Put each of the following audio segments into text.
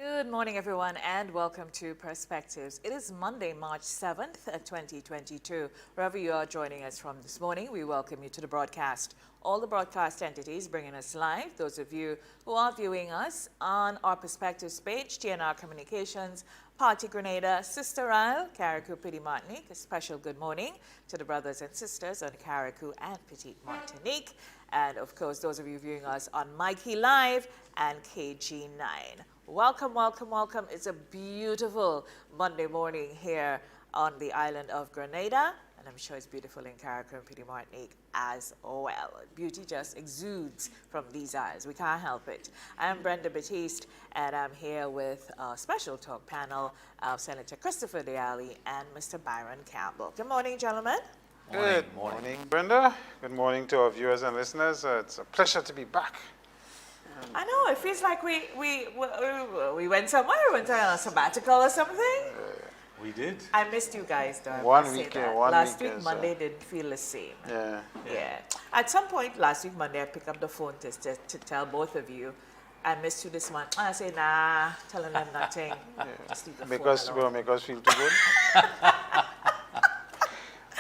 Good morning, everyone, and welcome to Perspectives. It is Monday, March 7th, 2022. Wherever you are joining us from this morning, we welcome you to the broadcast. All the broadcast entities bringing us live, those of you who are viewing us on our Perspectives page, TNR Communications, Partygrenada, Sister Isle, Carriacou, Petite Martinique. A special good morning to the brothers and sisters on Carriacou and Petite Martinique. And, of course, those of you viewing us on Mikey Live and KG9. Welcome, welcome, welcome. It's a beautiful Monday morning here on the island of Grenada, and I'm sure it's beautiful in Carriacou and Petite Martinique as well. Beauty just exudes from these eyes. We can't help it. I'm Brenda, Baptiste, and I'm here with a special talk panel of Senator Christopher Allie and Mr. Byron Campbell. Good morning, gentlemen. Good morning, Brenda. Good morning to our viewers and listeners. It's a pleasure to be back. I know, it feels like we went somewhere, we went on a sabbatical or something. We did. I missed you guys, though. One week. Last week, Monday, didn't feel the same. Yeah. At some point last week, Monday, I picked up the phone to tell both of you, I missed you this month. And I say, nah, telling them nothing. Just leave the phone alone. Make us feel too good.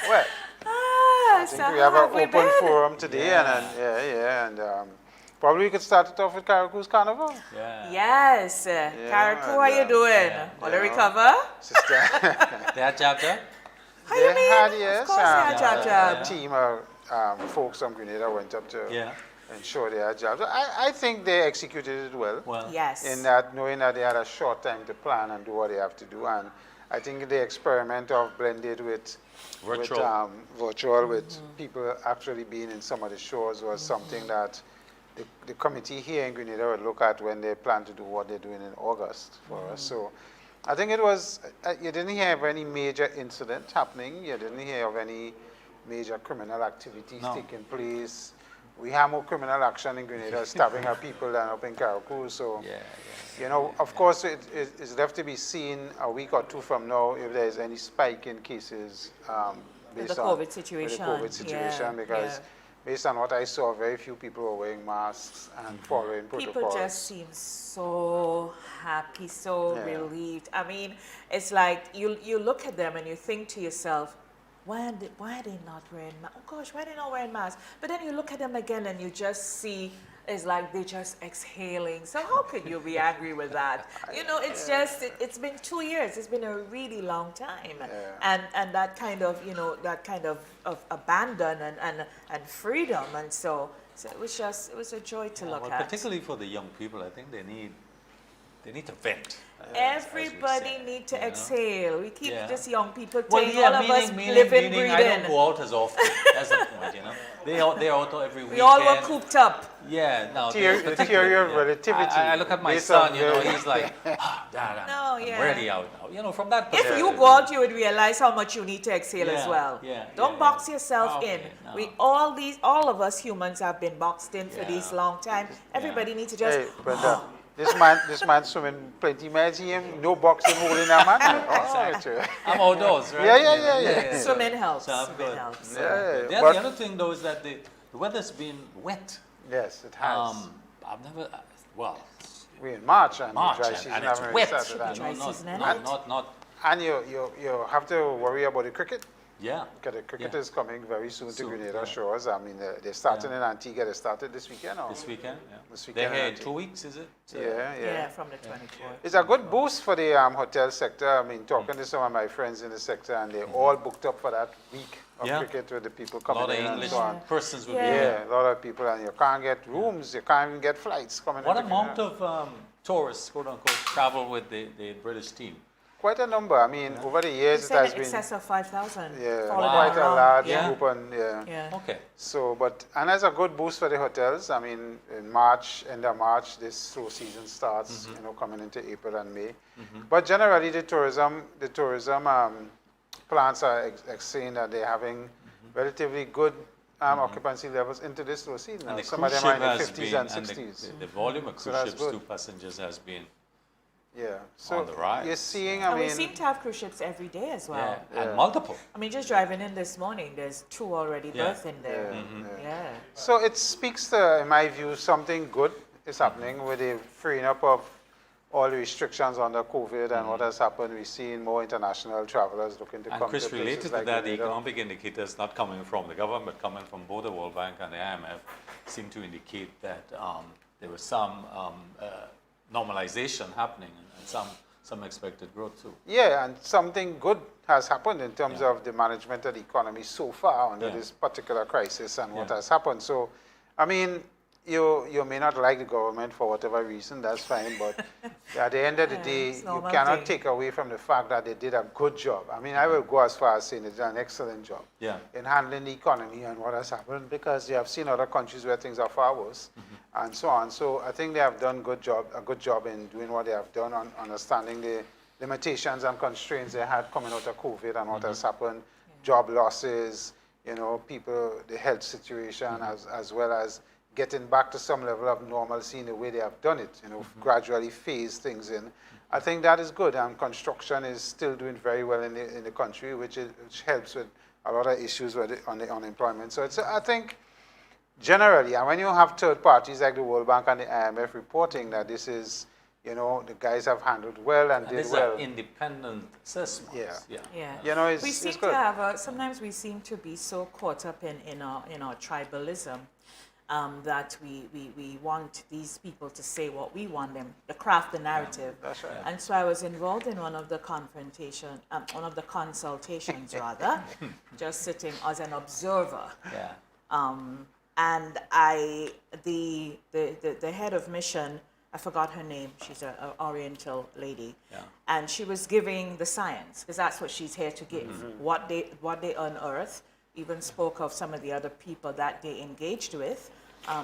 Well, I think we have an open forum today, and probably we could start it off with Carriacou's Carnival. Yeah. Yes. Carriacou, how you doing? Want to recover? Sister. They had chapter? How you mean? Yes. Of course they had A team of folks from Grenada went up to ensure they had jobs. I think they executed it well. Yes. In that, knowing that they had a short time to plan and do what they have to do. And I think the experiment of blended with virtual with people actually being in some of the shows was something that the committee here in Grenada would look at when they plan to do what they're doing in August for us. So I think it was, you didn't hear of any major incident happening. You didn't hear of any major criminal activities taking place. We have more criminal action in Grenada, stabbing at people than up in Carriacou. So, you know, of course, it's left to be seen a week or two from now if there is any spike in cases based on the COVID situation. Because based on what I saw, very few people were wearing masks and following protocols. People just seem so happy, so relieved. I mean, it's like you look at them and you think to yourself, why are they not wearing masks? Oh gosh, why are they not wearing masks? But then you look at them again and you just see it's like they're just exhaling. So how could you be angry with that? You know, it's just, it's been 2 years. It's been a really long time. And that kind of, you know, that kind of abandon and freedom. And so it was a joy to look at. Particularly for the young people, I think they need to vent. Everybody need to exhale. We keep just young people all of us living, breathing. I don't go out as often. That's the point, you know. They're out every weekend. We all were cooped up. Yeah, no. The theory of relativity. I look at my son, you know, he's like, Dad, I'm ready out now. You know, from that perspective. If you go out, you would realize how much you need to exhale as well. Don't box yourself in. No. All of us humans have been boxed in for this long time. Everybody needs to just... Hey, Brenda, this man swimming plenty miles here, no boxing holding that man. I'm outdoors, right? Yeah. Swimming helps. So Swimming helps. The other thing, though, is that the weather's been wet. Yes, it has. I've never, we're in March and the dry season and it's haven't wet. Not. And you have to worry about the cricket. Yeah. Because the cricket is coming very soon to Grenada shores. I mean, they're starting in Antigua. They started this weekend. This weekend, This weekend. They're here in 2 weeks, is it? Yeah, from the 24th. It's a good boost for the hotel sector. I mean, talking to some of my friends in the sector, and they're all booked up for that week of cricket with the people coming in. A lot of English persons will be here. A lot of people, and you can't get rooms. You can't even get flights coming in. What amount of tourists, quote unquote, travel with the British team? Quite a number. I mean, over the years it has been... in excess of 5,000. Quite a large group. Okay. So, and that's a good boost for the hotels. I mean, in March, end of March, this slow season starts, you know, coming into April and May. But generally, the tourism plants are saying that they're having relatively good occupancy levels into this slow season. And some of them are in the 50s and 60s. The volume of cruise ships to passengers has been so on the rise. You're seeing, we seem to have cruise ships every day as well. And multiple. I mean, just driving in this morning, there's 2 already berthed in there. So it speaks to, in my view, something good is happening with the freeing up of all the restrictions under COVID and what has happened, we've seen more international travelers looking to come to Chris, places related to like that, the Grenada. economic indicators not coming from the government, but coming from both the World Bank and the IMF, seem to indicate that there was some normalization happening and some expected growth too. Yeah, and something good has happened in terms of the management of the economy so far under this particular crisis and what has happened. So, I mean, you may not like the government for whatever reason, that's fine, but at the end of the day, you cannot take away from the fact that they did a good job. I mean, I will go as far as saying they did an excellent job in handling the economy and what has happened, because you have seen other countries where things are far worse and so on. So I think they have done a good job in doing what they have done, on understanding the limitations and constraints they had coming out of COVID and what has happened, job losses, you know, people, the health situation, as well as getting back to some level of normalcy in the way they have done it, you know, gradually phase things in. I think that is good, and construction is still doing very well in the country, which helps with a lot of issues on the unemployment. So I think generally, and when you have third parties like the World Bank and the IMF reporting that this is, you know, the guys have handled well and did well. Independent assessments. You know, we seem to have sometimes we seem to be so caught up in our tribalism. That we want these people to say what we want them, to craft the narrative. That's right. And so I was involved in one of the consultations rather, just sitting as an observer. And the head of mission, I forgot her name, she's an Oriental lady, and she was giving the science, because that's what she's here to give, what they unearthed, even spoke of some of the other people that they engaged with,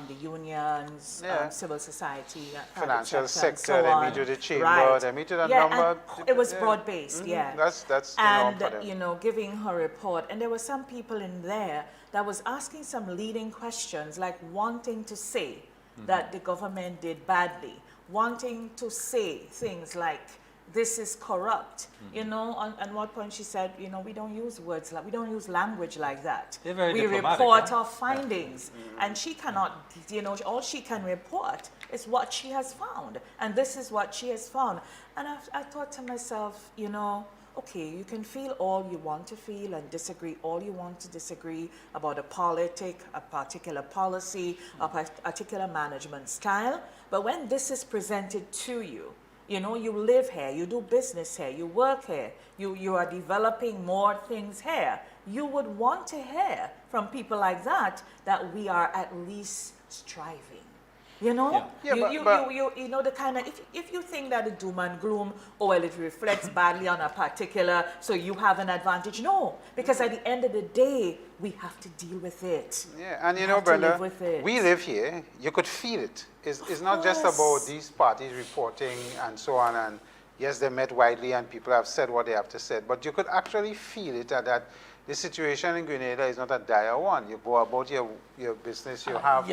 the unions, civil society, financial sector, so they meet with the chamber, they meet with a number. It was broad-based, That's and, for them. you know, giving her report. And there were some people in there that was asking some leading questions, like wanting to say that the government did badly, wanting to say things like, this is corrupt, you know. On one point she said, you know, we don't use words like, we don't use language like that. They're very we diplomatic, report our findings, and she cannot, you know, all she can report is what she has found, and this is what she has found. And I thought to myself, you know, okay, you can feel all you want to feel and disagree all you want to disagree about a particular policy, a particular management style, but when this is presented to you, you know, you live here, you do business here, you work here, you are developing more things here. You would want to hear from people like that we are at least striving. You know, you know, the kind of, if you think that the doom and gloom, oh, well, it reflects badly on a particular, so you have an advantage. No, because at the end of the day, we have to deal with it. Yeah, and you know, Brenda, we live here, you could feel it. It's not just about these parties reporting and so on, and yes, they met widely and people have said what they have to say, but you could actually feel it that the situation in Grenada is not a dire one. You go about your business, you have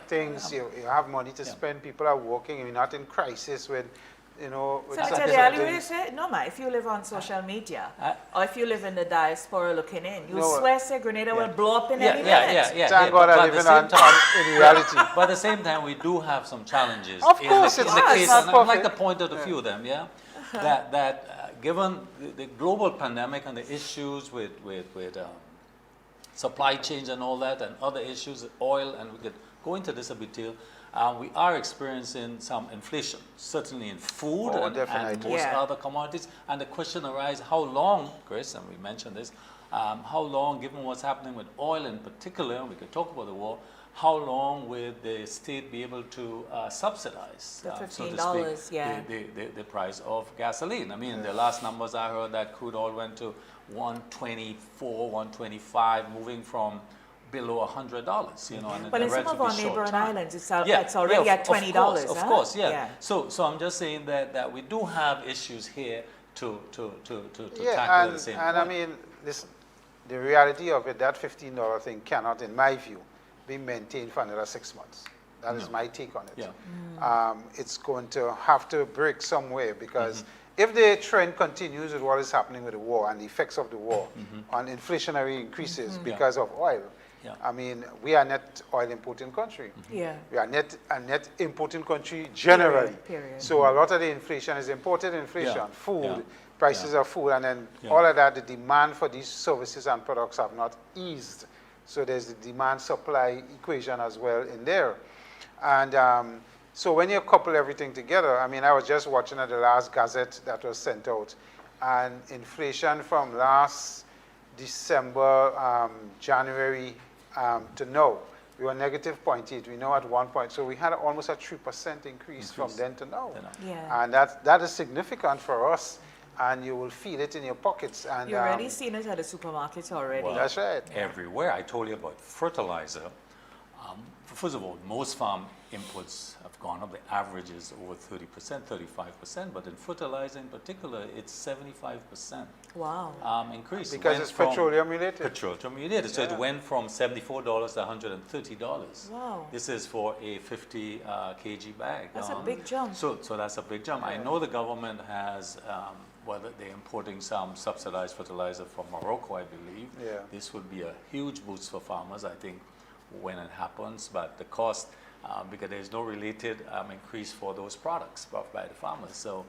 things, you have money to spend, people are working, you're not in crisis with, you know... So I tell you, Allie, what you say? No, ma, if you live on social media, or if you live in the diaspora looking in, you swear say Grenada will blow up in any minute. Thank God I live in reality. But at the same time, we do have some challenges. Of course, in the case, and I'd like to point out a few of them, that given the global pandemic and the issues with supply chains and all that, and other issues, oil, and we could go into this a bit detail, we are experiencing some inflation, certainly in food and most other commodities. And the question arises, how long, Chris, and we mentioned this, how long, given what's happening with oil in particular, we could talk about the war, how long will the state be able to subsidize, the $15, so to speak, the price of gasoline? I mean, in the last numbers I heard that crude oil went to $124, $125, moving from below $100. You know, and but in some of our neighboring islands, it's already at $20. Of course, So I'm just saying that we do have issues here to tackle at the same point. And I mean, the reality of it, that $15 thing cannot, in my view, be maintained for another 6 months. That is my take on it. It's going to have to break somewhere, because if the trend continues with what is happening with the war and the effects of the war on inflationary increases because of oil, Yeah. I mean, we are net oil importing country. Yeah. We are a net importing country generally. Period. So a lot of the inflation is imported inflation, Yeah. food, Yeah. prices Yeah. of food, and then Yeah. all of that, the demand for these services and products have not eased. So there's the demand-supply equation as well in there. And so when you couple everything together, I mean, I was just watching at the last Gazette that was sent out, and inflation from last December, January to now, we were negative 0.8. We know at 1 point, so we had almost a 3% increase from then to now. Yeah. And that is significant for us, and you will feel it in your pockets. And You're already seeing it at the supermarkets already. Well, that's right. Everywhere. I told you about fertilizer. First of all, most farm inputs have gone up. The average is over 30%, 35%, but in fertilizer in particular, it's 75%. Wow. Increase. Because it's petroleum related. Petroleum related. So it went from $74 to $130. Wow. This is for a 50 kg bag. That's a big jump. So that's a big jump. I know the government has, whether they're importing some subsidized fertilizer from Morocco, I believe. Yeah. This would be a huge boost for farmers, I think, when it happens. But the cost, because there's no related increase for those products brought by the farmers. So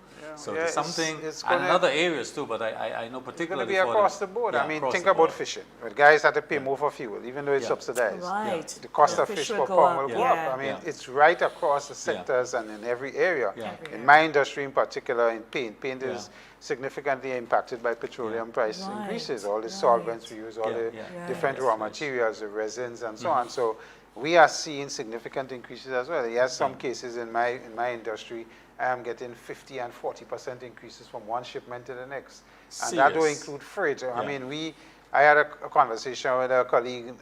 there's something, it's and in other areas too, but I know It's going particularly to be for across the board. yeah, I mean, across think the about board. fishing. But guys have to pay more for fuel, even though it's Yeah. subsidized. Right. The cost The of fish will per go pound up. will go Yeah. up. I mean, Yeah. it's right across the sectors and in every area. Yeah. In my industry in particular, in paint Yeah. is significantly impacted by petroleum price Right. increases. All the Right. solvents we use, all Yeah, the yeah. different Right. raw materials, the resins and so on. So we are seeing significant increases as well. Yes, some cases in my industry, I am getting 50 and 40% increases from one shipment to the next. And that will Serious. include freight. I Yeah. mean, I had a conversation with a colleague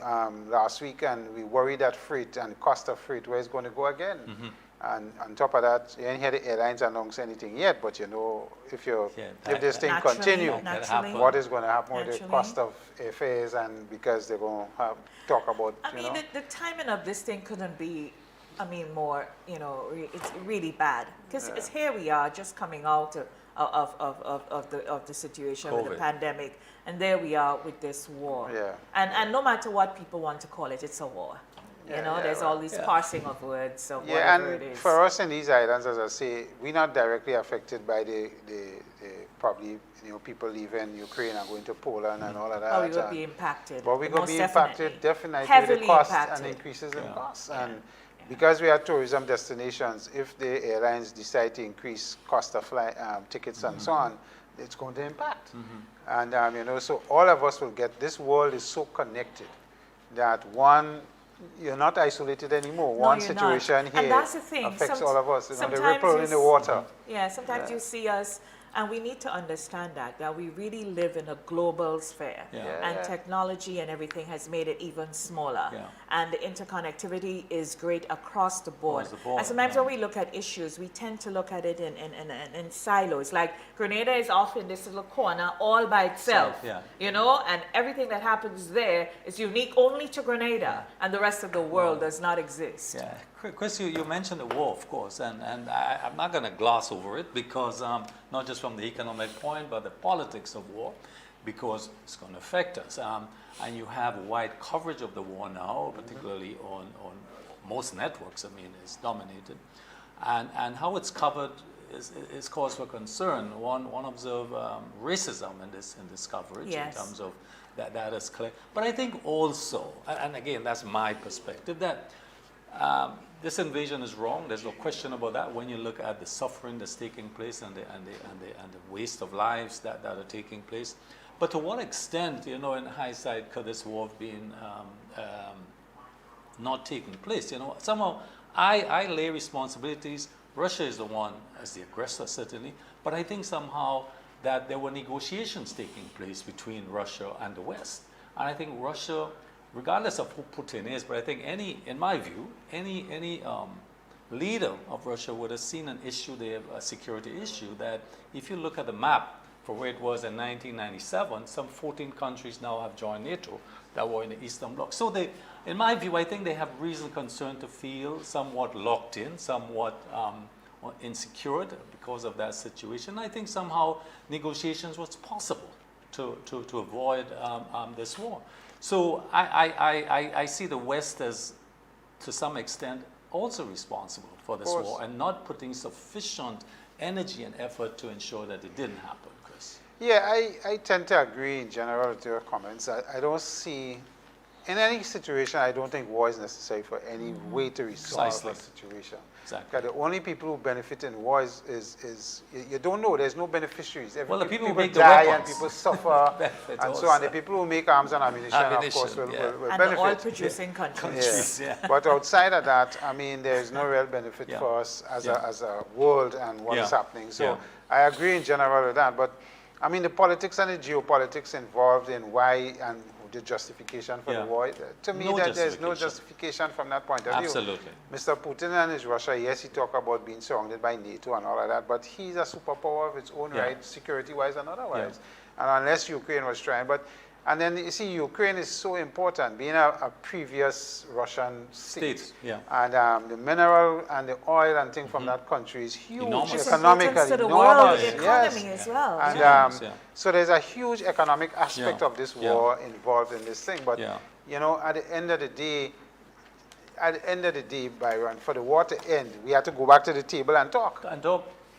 last week, and we worry that freight and cost of freight, where it's going to go again. And on top of that, you ain't hear the airlines announce anything yet, but you know, if this thing Naturally, continue, naturally. what is going to happen with the Naturally. cost of airfares, and because they're going to talk about, I mean, the timing of this thing couldn't be, more, it's really bad. Because it's here we are, just coming out of the situation with the COVID. pandemic, and there we are with this war. Yeah. And no matter what people want to call it, it's a war. There's all these parsing of words of whatever it and is. for us in these islands, as I say, we're not directly affected by the probably people leaving Ukraine and going to Poland and all of that. Oh, we will be impacted. But we're going most to be impacted definitely with Heavily the cost impacted. and increases in Yeah. costs. And because we are tourism destinations, if the airlines decide to increase cost of tickets and so on, it's going to impact. And so all of us will get. This world is so connected that you're not isolated anymore. No, one you're not. situation And here that's the thing. affects all of us. The Sometimes ripple in the water. Yeah, sometimes you see us, and we need to understand that we really live in a global sphere. Yeah. And technology and everything has made it even smaller. Yeah. And the interconnectivity is great across the board. Across the board, And sometimes yeah. when we look at issues, we tend to look at it in silos. Like Grenada is off in this little corner all by itself. Yeah. And everything that happens there is unique only to Grenada, and the rest of the world does not exist. Yeah, Chris, you mentioned the war, of course, and I'm not going to gloss over it because not just from the economic point, but the politics of war, because it's going to affect us. And you have wide coverage of the war now, particularly on most networks. I mean, it's dominated, and how it's covered is cause for concern. One observe racism in this coverage Yes. in terms of that is clear. But I think also, and again, that's my perspective, that this invasion is wrong. There's no question about that. When you look at the suffering that's taking place and the waste of lives that are taking place, but to what extent, in hindsight, could this war have been not taking place? Somehow I lay responsibilities. Russia is the one as the aggressor, certainly, but I think somehow that there were negotiations taking place between Russia and the West, and I think Russia, regardless of who Putin is, but I think in my view, any leader of Russia would have seen an issue there, a security issue, that if you look at the map for where it was in 1997, some 14 countries now have joined NATO that were in the Eastern Bloc. So in my view, I think they have reason concern to feel somewhat locked in, somewhat insecure because of that situation. I think somehow negotiations was possible to avoid this war. So I see the West as, to some extent, also responsible for this war and not putting sufficient energy and effort to ensure that it didn't happen, Chris. Yeah, I tend to agree in general with your comments. I don't see, in any situation, I don't think war is necessary for any way to resolve a situation. Exactly. Because the only people who benefit in war is you don't know, there's no beneficiaries. Well, the people who people make die the and weapons people suffer and so on. The people who make arms and ammunition of course, will and benefit. the oil-producing countries. Yeah. But outside of that, I mean, there's no real benefit for us as a world and what is happening. So I agree in general with that. But I mean, the politics and the geopolitics involved in why and the justification for the war, to me, there's no justification from that point of view. Absolutely. Mr. Putin and his Russia, yes, he talked about being surrounded by NATO and all of that, but he's a superpower of its own right, security-wise and otherwise. And unless Ukraine was trying, and then you see, Ukraine is so important, being a previous Russian state. And the mineral and the oil and things from that country is huge economically. To the world, the economy as well. And so there's a huge economic aspect of this war involved in this thing. But you know, at the end of the day, Byron, for the war to end, we have to go back to the table and talk.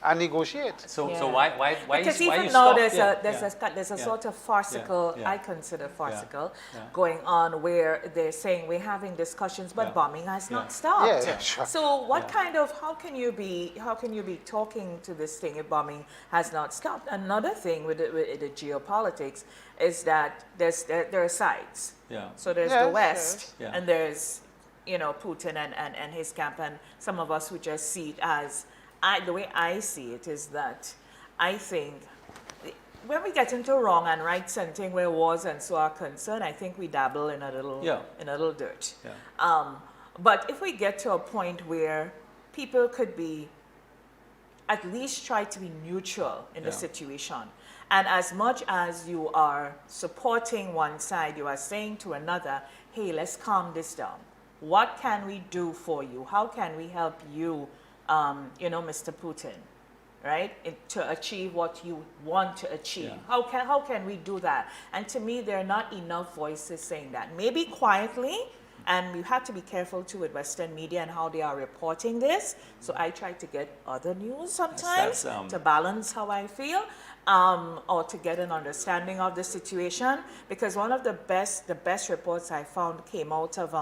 And negotiate. So why because why even you now stop? there's a sort of farcical, I consider farcical, going on where they're saying we're having discussions, but bombing has not stopped. So what kind of how can you be talking to this thing if bombing has not stopped? Another thing with the geopolitics is that there are sides. So there's the West and there's Putin and his camp, and some of us who just see it as. The way I see it is that I think when we get into wrong and right centering where wars and so are concerned, I think we dabble in a little dirt. But if we get to a point where people could be at least try to be neutral in the situation, and as much as you are supporting one side, you are saying to another, hey, let's calm this down. What can we do for you? How can we help you? Mr. Putin, right? To achieve what you want to achieve. How can we do that? And to me, there are not enough voices saying that. Maybe quietly, and we have to be careful too with Western media and how they are reporting this. So I try to get other news sometimes to balance how I feel, or to get an understanding of the situation. Because one of the best reports I found came out of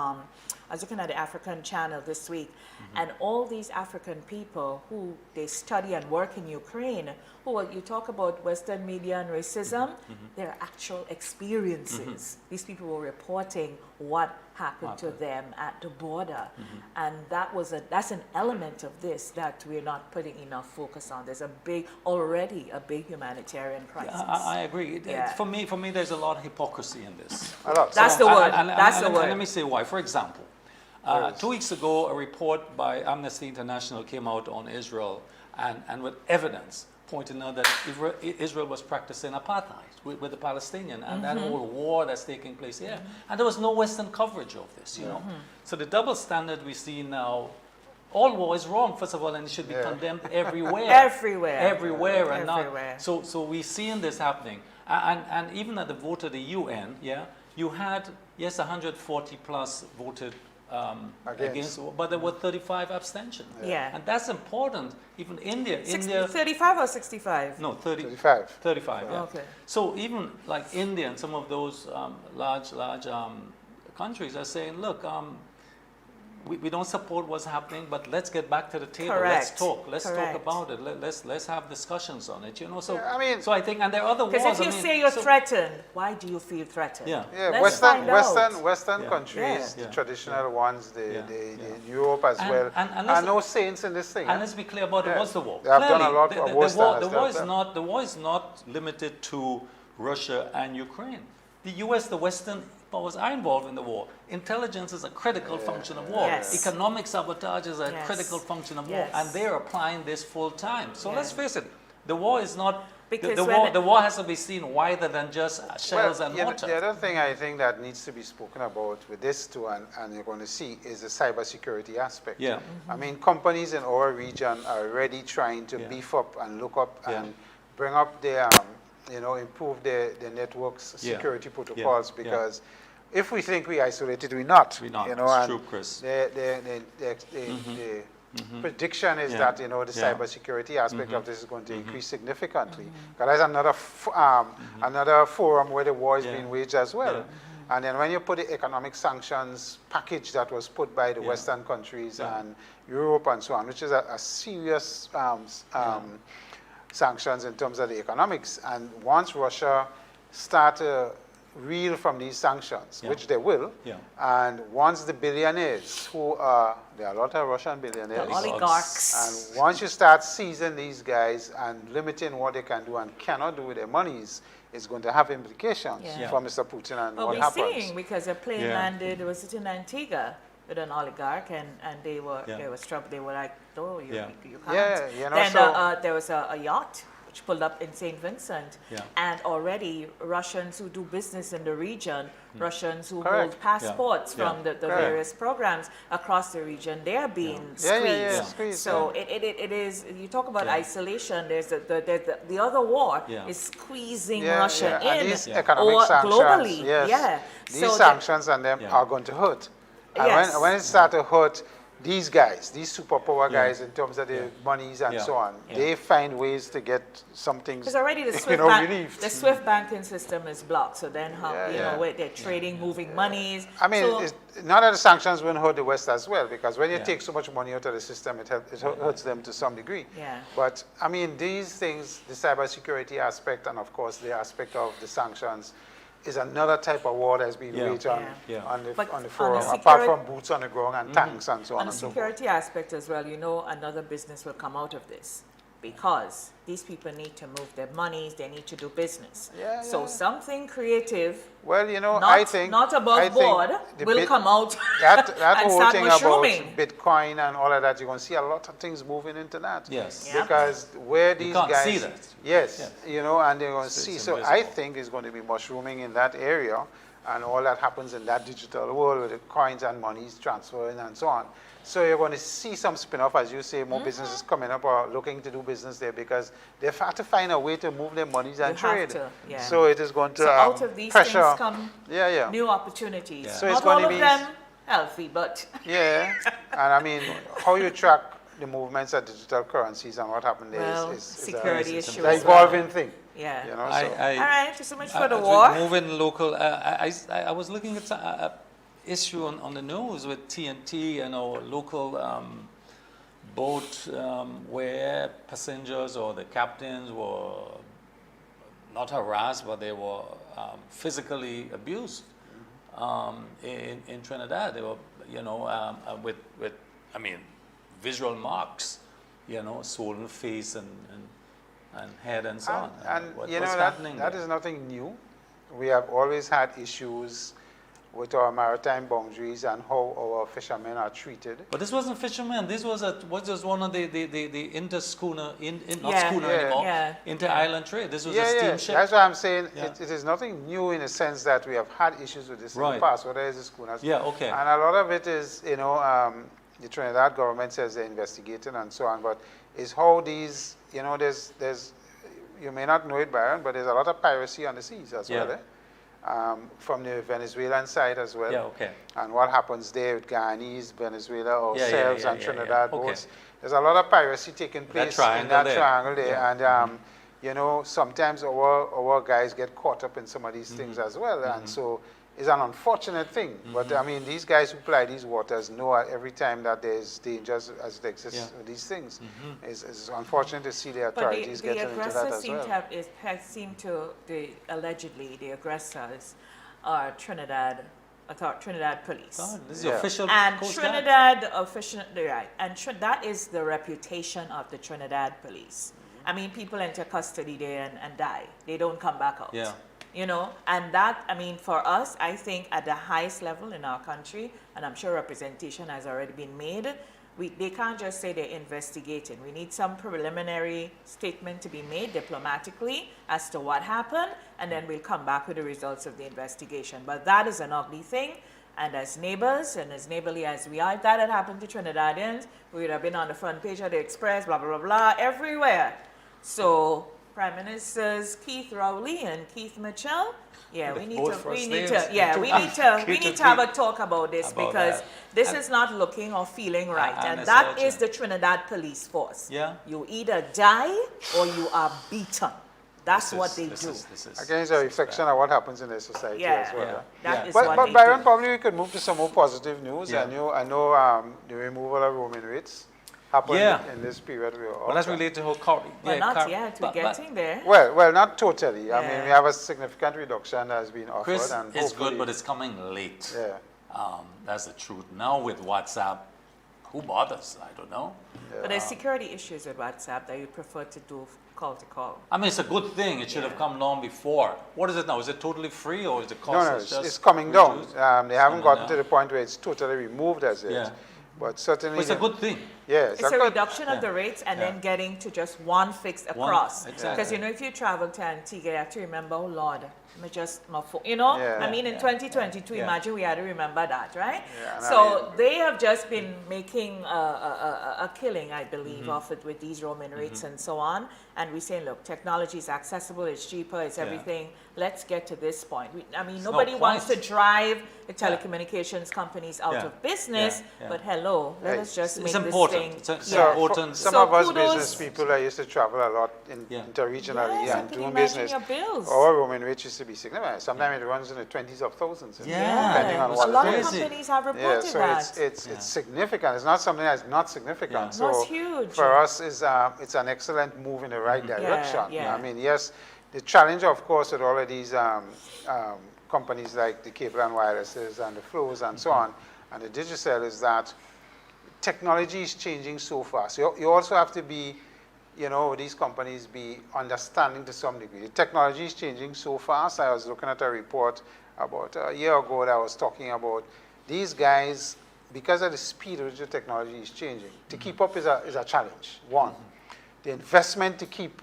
I was looking at the African channel this week, and all these African people who they study and work in Ukraine, you talk about Western media and racism, their actual experiences. These people were reporting what happened to them at the border, and that's an element of this that we're not putting enough focus on. There's already a big humanitarian crisis. I agree. For me, there's a lot of hypocrisy in this. That's the word. That's the word. Let me say why. For example, 2 weeks ago, a report by Amnesty International came out on Israel, and with evidence pointing out that Israel was practicing apartheid with the Palestinian and that whole war that's taking place here. And there was no Western coverage of this, you know. So the double standard we see now, all war is wrong, first of all, and it should be condemned everywhere. Everywhere. And not. So we're seeing this happening. And even at the vote of the UN, you had, 140 plus voted against, but there were 35 abstentions. And that's important. Even India. 35 or 65? No, 35. 35, Okay. So even like India and some of those large countries are saying, look, we don't support what's happening, but let's get back to the table. Let's talk. Let's talk about it. Let's have discussions on it. You know. So so I think, and there are other wars. Because if you say you're threatened, why do you feel threatened? Western countries, the traditional ones, the Europe as well, are no saints in this thing. And let's be clear about it. What's the war? They have done a lot of worse than the war is not limited to Russia and Ukraine. The U.S., the Western powers are involved in the war. Intelligence is a critical function of war. Economic sabotage is a critical function of war, and they're applying this full time. So let's face it, the war is not. The war has to be seen wider than just shells and water. The other thing I think that needs to be spoken about with this too, and you're going to see, is the cybersecurity aspect. I mean, companies in our region are already trying to beef up and look up and bring up their, improve their networks security protocols, because if we think we isolated, we're not. We're not. You know, It's and true, Chris. the prediction is that, you know, the cybersecurity aspect of this is going to increase significantly. Because there's another forum where the war is being waged as well. And then when you put the economic sanctions package that was put by the Western countries and Europe and so on, which is a serious sanctions in terms of the economics. And once Russia start to reel from these sanctions, which they will, and once the billionaires who are, there are a lot of Russian billionaires, the oligarchs, and once you start seizing these guys and limiting what they can do and cannot do with their monies, it's going to have implications for Mr. Putin and what happens. We're seeing, because a plane landed, was it in Antigua, with an oligarch, and they were trouble. They were like, oh, you can't. You know, then so there was a yacht which pulled up in St. Vincent, and already Russians who do business in the region, Russians who hold passports from the various programs across the region, they are being squeezed. So it is, you talk about isolation, there's the other war is squeezing Russia in, and these economic sanctions, globally. These sanctions and them are going to hurt. And when it starts to hurt these guys, these superpower guys, in terms of the monies and so on, they find ways to get some things. Because already the Swift, the Swift banking system is blocked. So then how they're trading, moving monies. I mean, it's not that the sanctions won't hurt the West as well, because when you take so much money out of the system, it hurts them to some degree. But I mean, these things, the cybersecurity aspect, and of course the aspect of the sanctions, is another type of war that's being waged on the forum, apart from boots on the ground and tanks and so on. On the security aspect as well, you know, another business will come out of this, because these people need to move their monies, they need to do business. So something creative, well, you know, I think not above board, will come out that and whole start thing mushrooming. about Bitcoin and all of that, you're going to see a lot of things moving into that. Yes. Because where these guys... see that. You know, and they're going to see. So I think it's going to be mushrooming in that area, and all that happens in that digital world with the coins and monies transferring and so on. So you're going to see some spin-off, as you say, more businesses coming up or looking to do business there, because they've had to find a way to move their monies and trade. So it is going to out of these pressure. Things come new opportunities. So not it's going all to be of them healthy, but... and I mean, how you track the movements of digital currencies and what happened there is security issue. It's an evolving thing. You know, so. All right, so much for the war. Moving local, I was looking at a issue on the news with TNT, you know, local boat where passengers or the captains were not harassed, but they were physically abused in Trinidad. They were, you know, with I mean, visual marks, you know, swollen face and head and so on. And you know, that is nothing new. We have always had issues with our maritime boundaries and how our fishermen are treated. But this wasn't fishermen. This was just one of the inter-schooner, not schooner anymore, inter-island trade. This was a steamship. That's why I'm saying it is nothing new in the sense that we have had issues with this in the past, whether it's the schooners. And a lot of it is, you know, the Trinidad government says they're investigating and so on, but it's how these, you know, there's you may not know it, Byron, but there's a lot of piracy on the seas as well, from the Venezuelan side as well. And what happens there with Guyanese, Venezuela, ourselves, and Trinidad boats. There's a lot of piracy taking place in that triangle there. And, you know, sometimes our guys get caught up in some of these things as well. And so it's an unfortunate thing. But, I mean, these guys who ply these waters know every time that there's dangers as it exists with these things. It's unfortunate to see the authorities getting into that as well. Allegedly, the aggressors are Trinidad police. Oh, this is the official and Coast Trinidad and that is the reputation of the Trinidad police. I mean, people enter custody there and die. They don't come back out. You know, and that, I mean, for us, I think at the highest level in our country, and I'm sure representation has already been made, they can't just say they're investigating. We need some preliminary statement to be made diplomatically as to what happened, and then we'll come back with the results of the investigation. But that is an ugly thing, and as neighbors, and as neighborly as we are, if that had happened to Trinidadians, we would have been on the front page of the Express, blah, blah, blah, blah, everywhere. So Prime Ministers Keith Rowley and Keith Mitchell. Yeah, we need Both to, we first need names. to, yeah, we need to, we need to have a talk about this About because that. this is not looking or feeling right. and And it's that urgent. is the Trinidad police force. Yeah. You either die or you are beaten. That's This what is- they this do. is- Again, it's a reflection of what happens in the society Yeah, as well. yeah. that is But, what but they Byron, do. probably we could move to some more positive news. Yeah. I know the removal of roaming rates happened Yeah. in this period. Well, that's related to whole car. But not yet, we're getting there. Well, not totally. I mean, Yeah. we have a significant reduction that has been offered. Chris, and it's good, hopefully- but it's coming late. Yeah. That's the truth. Now with WhatsApp, who bothers? I don't know. But there's security issues with WhatsApp that you prefer to do call to call. I mean, it's a good thing. It should have come long before. What is it now? Is it totally free or is the cost No, is just it's coming down. reduced? They haven't coming gotten down. to the point where it's totally removed as yet. Yeah. But certainly, But it's a good thing. yeah, It's a good- reduction of yeah. the rates and Yeah. then getting to just one fixed One, across. exactly. Because you know, if you travel to Antigua, you have to remember, oh Lord, you know, Yeah. I mean, in 2022, Yeah. imagine we had to remember that, right? Yeah, and So they have just been making a killing, I believe, Mm-hmm. of it with these roaming rates and so on. And we're saying, look, technology is accessible, it's cheaper, it's Yeah. everything. Let's get to this point. I mean, no nobody wants to point. drive the telecommunications companies out Yeah. of business, Yeah. Yeah. but hello, let Right. us just make It's this important. thing. It's So important. some So of us kudos- business people that used to travel a lot Yeah. interregionally Yes, I and can doing imagine business. your bills. Our roaming rate used to be significant. Sometimes it runs in the 20s of thousands. Yeah. Depending on It a what lot it of is. crazy. companies have Yeah, reported so that. it's significant. It's not something that's not significant. Yeah. So No, it's huge. for us, it's an excellent move in the right direction. yeah. I mean, yes, the challenge, of course, with all of these companies like the cable and wirelesses and the flows and so on, and the digital is that technology is changing so fast. You also have to be, these companies be understanding to some degree. The technology is changing so fast. I was looking at a report about a year ago that was talking about these guys, because of the speed at which the technology is changing, to keep up is a challenge, one. The investment to keep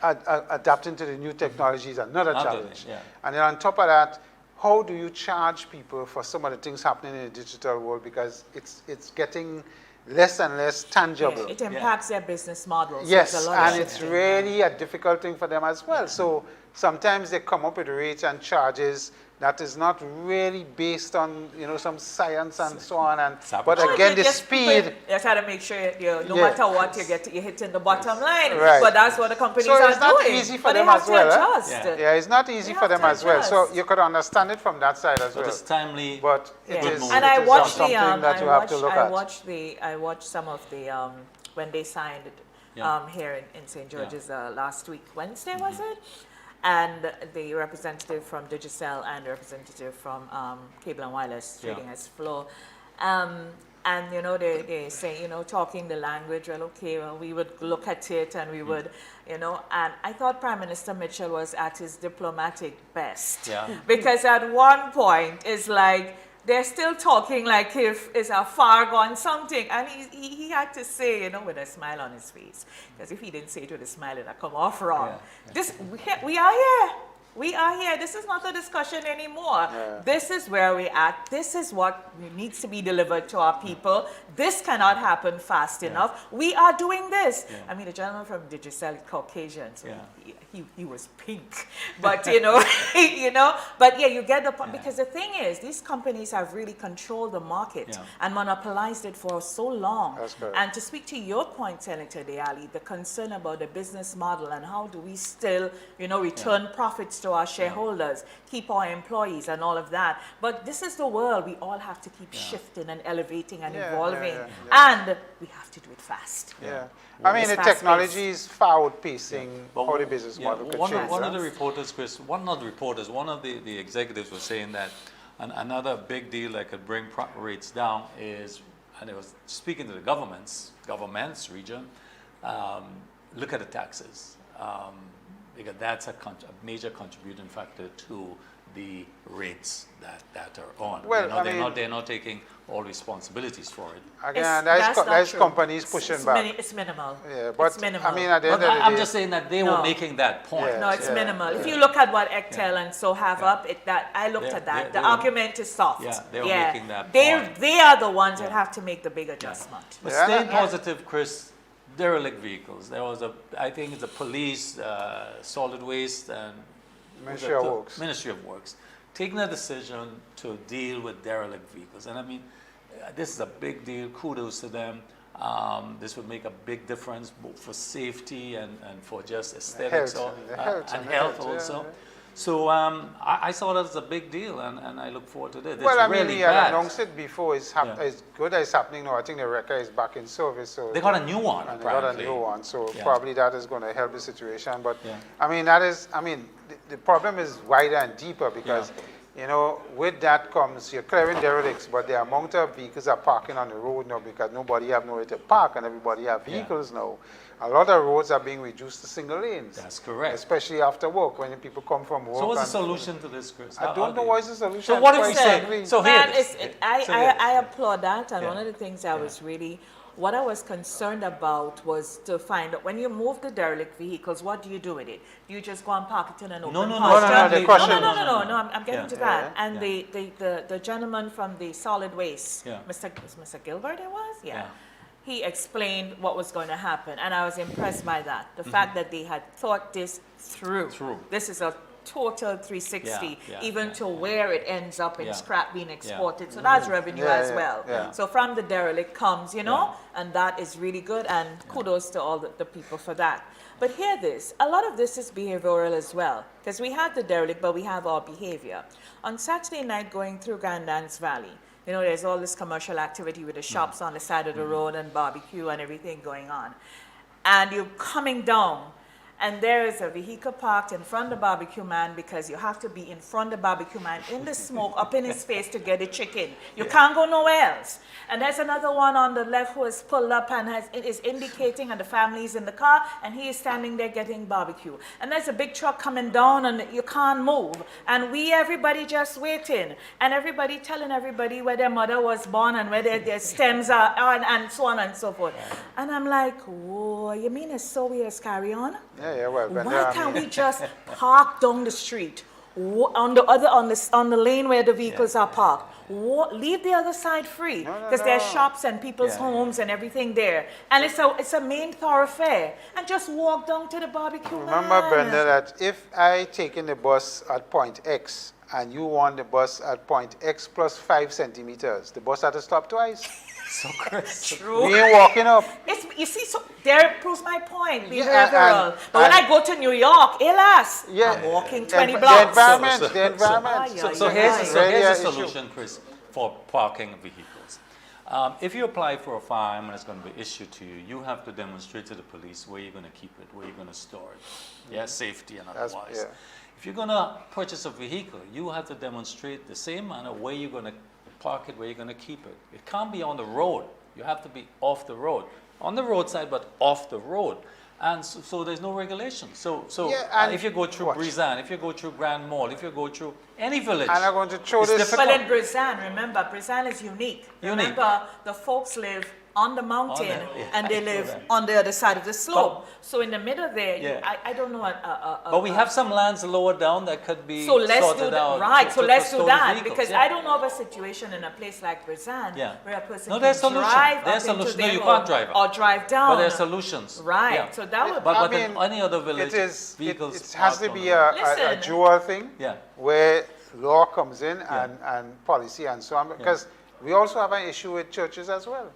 adapting to the new technology is another challenge. Yeah. And then on top of that, how do you charge people for some of the things happening in the digital world, because it's getting less and less tangible. It impacts their business models. Yes, There's a lot of and it's shifting. really a difficult thing for them as well. So sometimes they come up with rates and charges that is not really based on some science and so on. But Well, again, the Just speed. people- You try to make sure no Yeah. matter what you're hitting the bottom line. Right. But that's what the companies So are it's not doing. easy for but them they have as to well, eh? adjust. Yeah. Yeah, it's not easy They for have them to as well. So adjust. you could understand it from that side as But well. it's timely. But it Yeah. is, move. And it I is watched something that you have to look at. I watched some of the when they signed it Yeah. here in St. George's last week, Wednesday was it? And the representative from Digicel and the representative from Cable and Wireless Trading as Flow. And they say, talking the language, well, okay, well, we would look at it and we would, and I thought Prime Minister Mitchell was at his diplomatic best. Yeah. Because at one point, it's like, they're still talking like if it's a far gone something. And he had to say, with a smile on his face. Because if he didn't say it with a smile, it'd come off wrong. Yeah. We are here. We are here. This is not a discussion anymore. Yeah. This is where we're at. This is what needs to be delivered to our people. This cannot happen fast enough. We are doing this. Yeah. I mean, the gentleman from Digicel, Caucasian, so Yeah. he was pink. But, but yeah, you get the point. Because the thing is, these companies have really controlled the market and monopolized it for so long. That's correct. And to speak to your point, Senator Allie, the concern about the business model and how do we still, return profits to our shareholders, keep our employees and all of that. But this is the world. We all have to keep shifting and elevating and evolving. And we have to do it fast. Yeah. I mean, It's the fast-paced. technology is far outpacing But how the business model could change. One of the right? reporters, Chris, one of the executives was saying that another big deal that could bring rates down is, and it was speaking to the governments region, look at the taxes. Because that's a major contributing factor to the rates that are on. Well, they're not taking all responsibilities for it. Again, That's not there's true. companies pushing back. It's minimal. Yeah, but it's minimal. I mean, at the end But of the I'm day, just saying that they No. were making that point. Yeah. No, it's Yeah, minimal. If yeah. you look at what Ectel and so have up, I looked They're- at that. they The were- argument is soft. Yeah, they were making that They point. they are the ones that have to make the big adjustment. But Yeah, staying yeah. positive, Chris, derelict vehicles. There was I think it's a police, solid waste, and Ministry of Works, taking a decision to deal with derelict vehicles. And I mean, this is a big deal. Kudos to them. This would make a big difference both for safety and for just aesthetics and health also. Yeah. So I saw that as a big deal, and I look forward to this. Well, it's I mean, really we had bad. announced it before. It's good that it's happening now. I think the wrecker is back in service. So they got a new one, and they got a new one. So yeah. probably that is going to help the situation. But I mean, the problem is wider and deeper because, you know, with that comes, you're clearing derelicts, but the amount of vehicles are parking on the road now because nobody have nowhere to park and everybody have vehicles now. A lot of roads are being reduced to single lanes. That's correct. Especially after work, when people come from work. So what's the solution to this, Chris? I don't know what is the solution. So what do we say? So here I applaud that, and one of the things I was really, what I was concerned about was to find out, when you move the derelict vehicles, what do you do with it? Do you just go and park it in an open pasture? No, I'm getting to that. And the gentleman from the solid waste, Mr. Gilbert it was? Yeah. He explained what was going to happen, and I was impressed by that. The fact that they had thought this through. This is a total 360, even to where it ends up in scrap being exported. So that's revenue as well. So from the derelict comes, you know, and that is really good, and kudos to all the people for that. But hear this, a lot of this is behavioral as well, because we have the derelict, but we have our behavior. On Saturday night going through Grandance Valley, you know, there's all this commercial activity with the shops on the side of the road and barbecue and everything going on. And you're coming down, and there is a vehicle parked in front of the barbecue man because you have to be in front of the barbecue man in the smoke, up in his face to get the chicken. You can't go nowhere else. And there's another one on the left who has pulled up and is indicating, and the family's in the car, and he is standing there getting barbecue. And there's a big truck coming down, and you can't move. And everybody just waiting, and everybody telling everybody where their mother was born and where their stems are, and so on and so forth. And I'm like, whoa, you mean it's so weird as carry on? Well, why can't we just park down the street on the lane where the vehicles are parked? Leave the other side free because there's shops and people's homes and everything there, and it's a main thoroughfare, and just walk down to the barbecue. Remember, Brenda, that if I take in the bus at point X and you want the bus at point X plus 5 centimeters, the bus had to stop twice. So Chris, true. We ain't walking up. You see, so there proves my point. Behavioral. But when I go to New York, hélas, I'm walking 20 blocks. The environment. So here's the solution, Chris, for parking vehicles. If you apply for a fine and it's going to be issued to you, you have to demonstrate to the police where you're going to keep it, where you're going to store it. Safety and otherwise. If you're going to purchase a vehicle, you have to demonstrate the same manner where you're going to park it, where you're going to keep it. It can't be on the road. You have to be off the road. On the roadside, but off the road. And so there's no regulation. So if you go through Brizan, if you go through Grand Mall, if you go through any village, and I'm going to show this. But in Brizan, remember, Brizan is unique. Remember, the folks live on the mountain and they live on the other side of the slope. So in the middle there, I don't know. But we have some lands lower down that could be so let's sorted do that, out. right? So let's do that vehicles, because I don't know of a situation in a place like Brizan where a person can drive there's up into no, you road can't drive up. or drive down. But there's solutions. Right. So that would. But in any other village, vehicles. It has to be a dual thing. Where law comes in and policy and so on. Because we also have an issue with churches as well.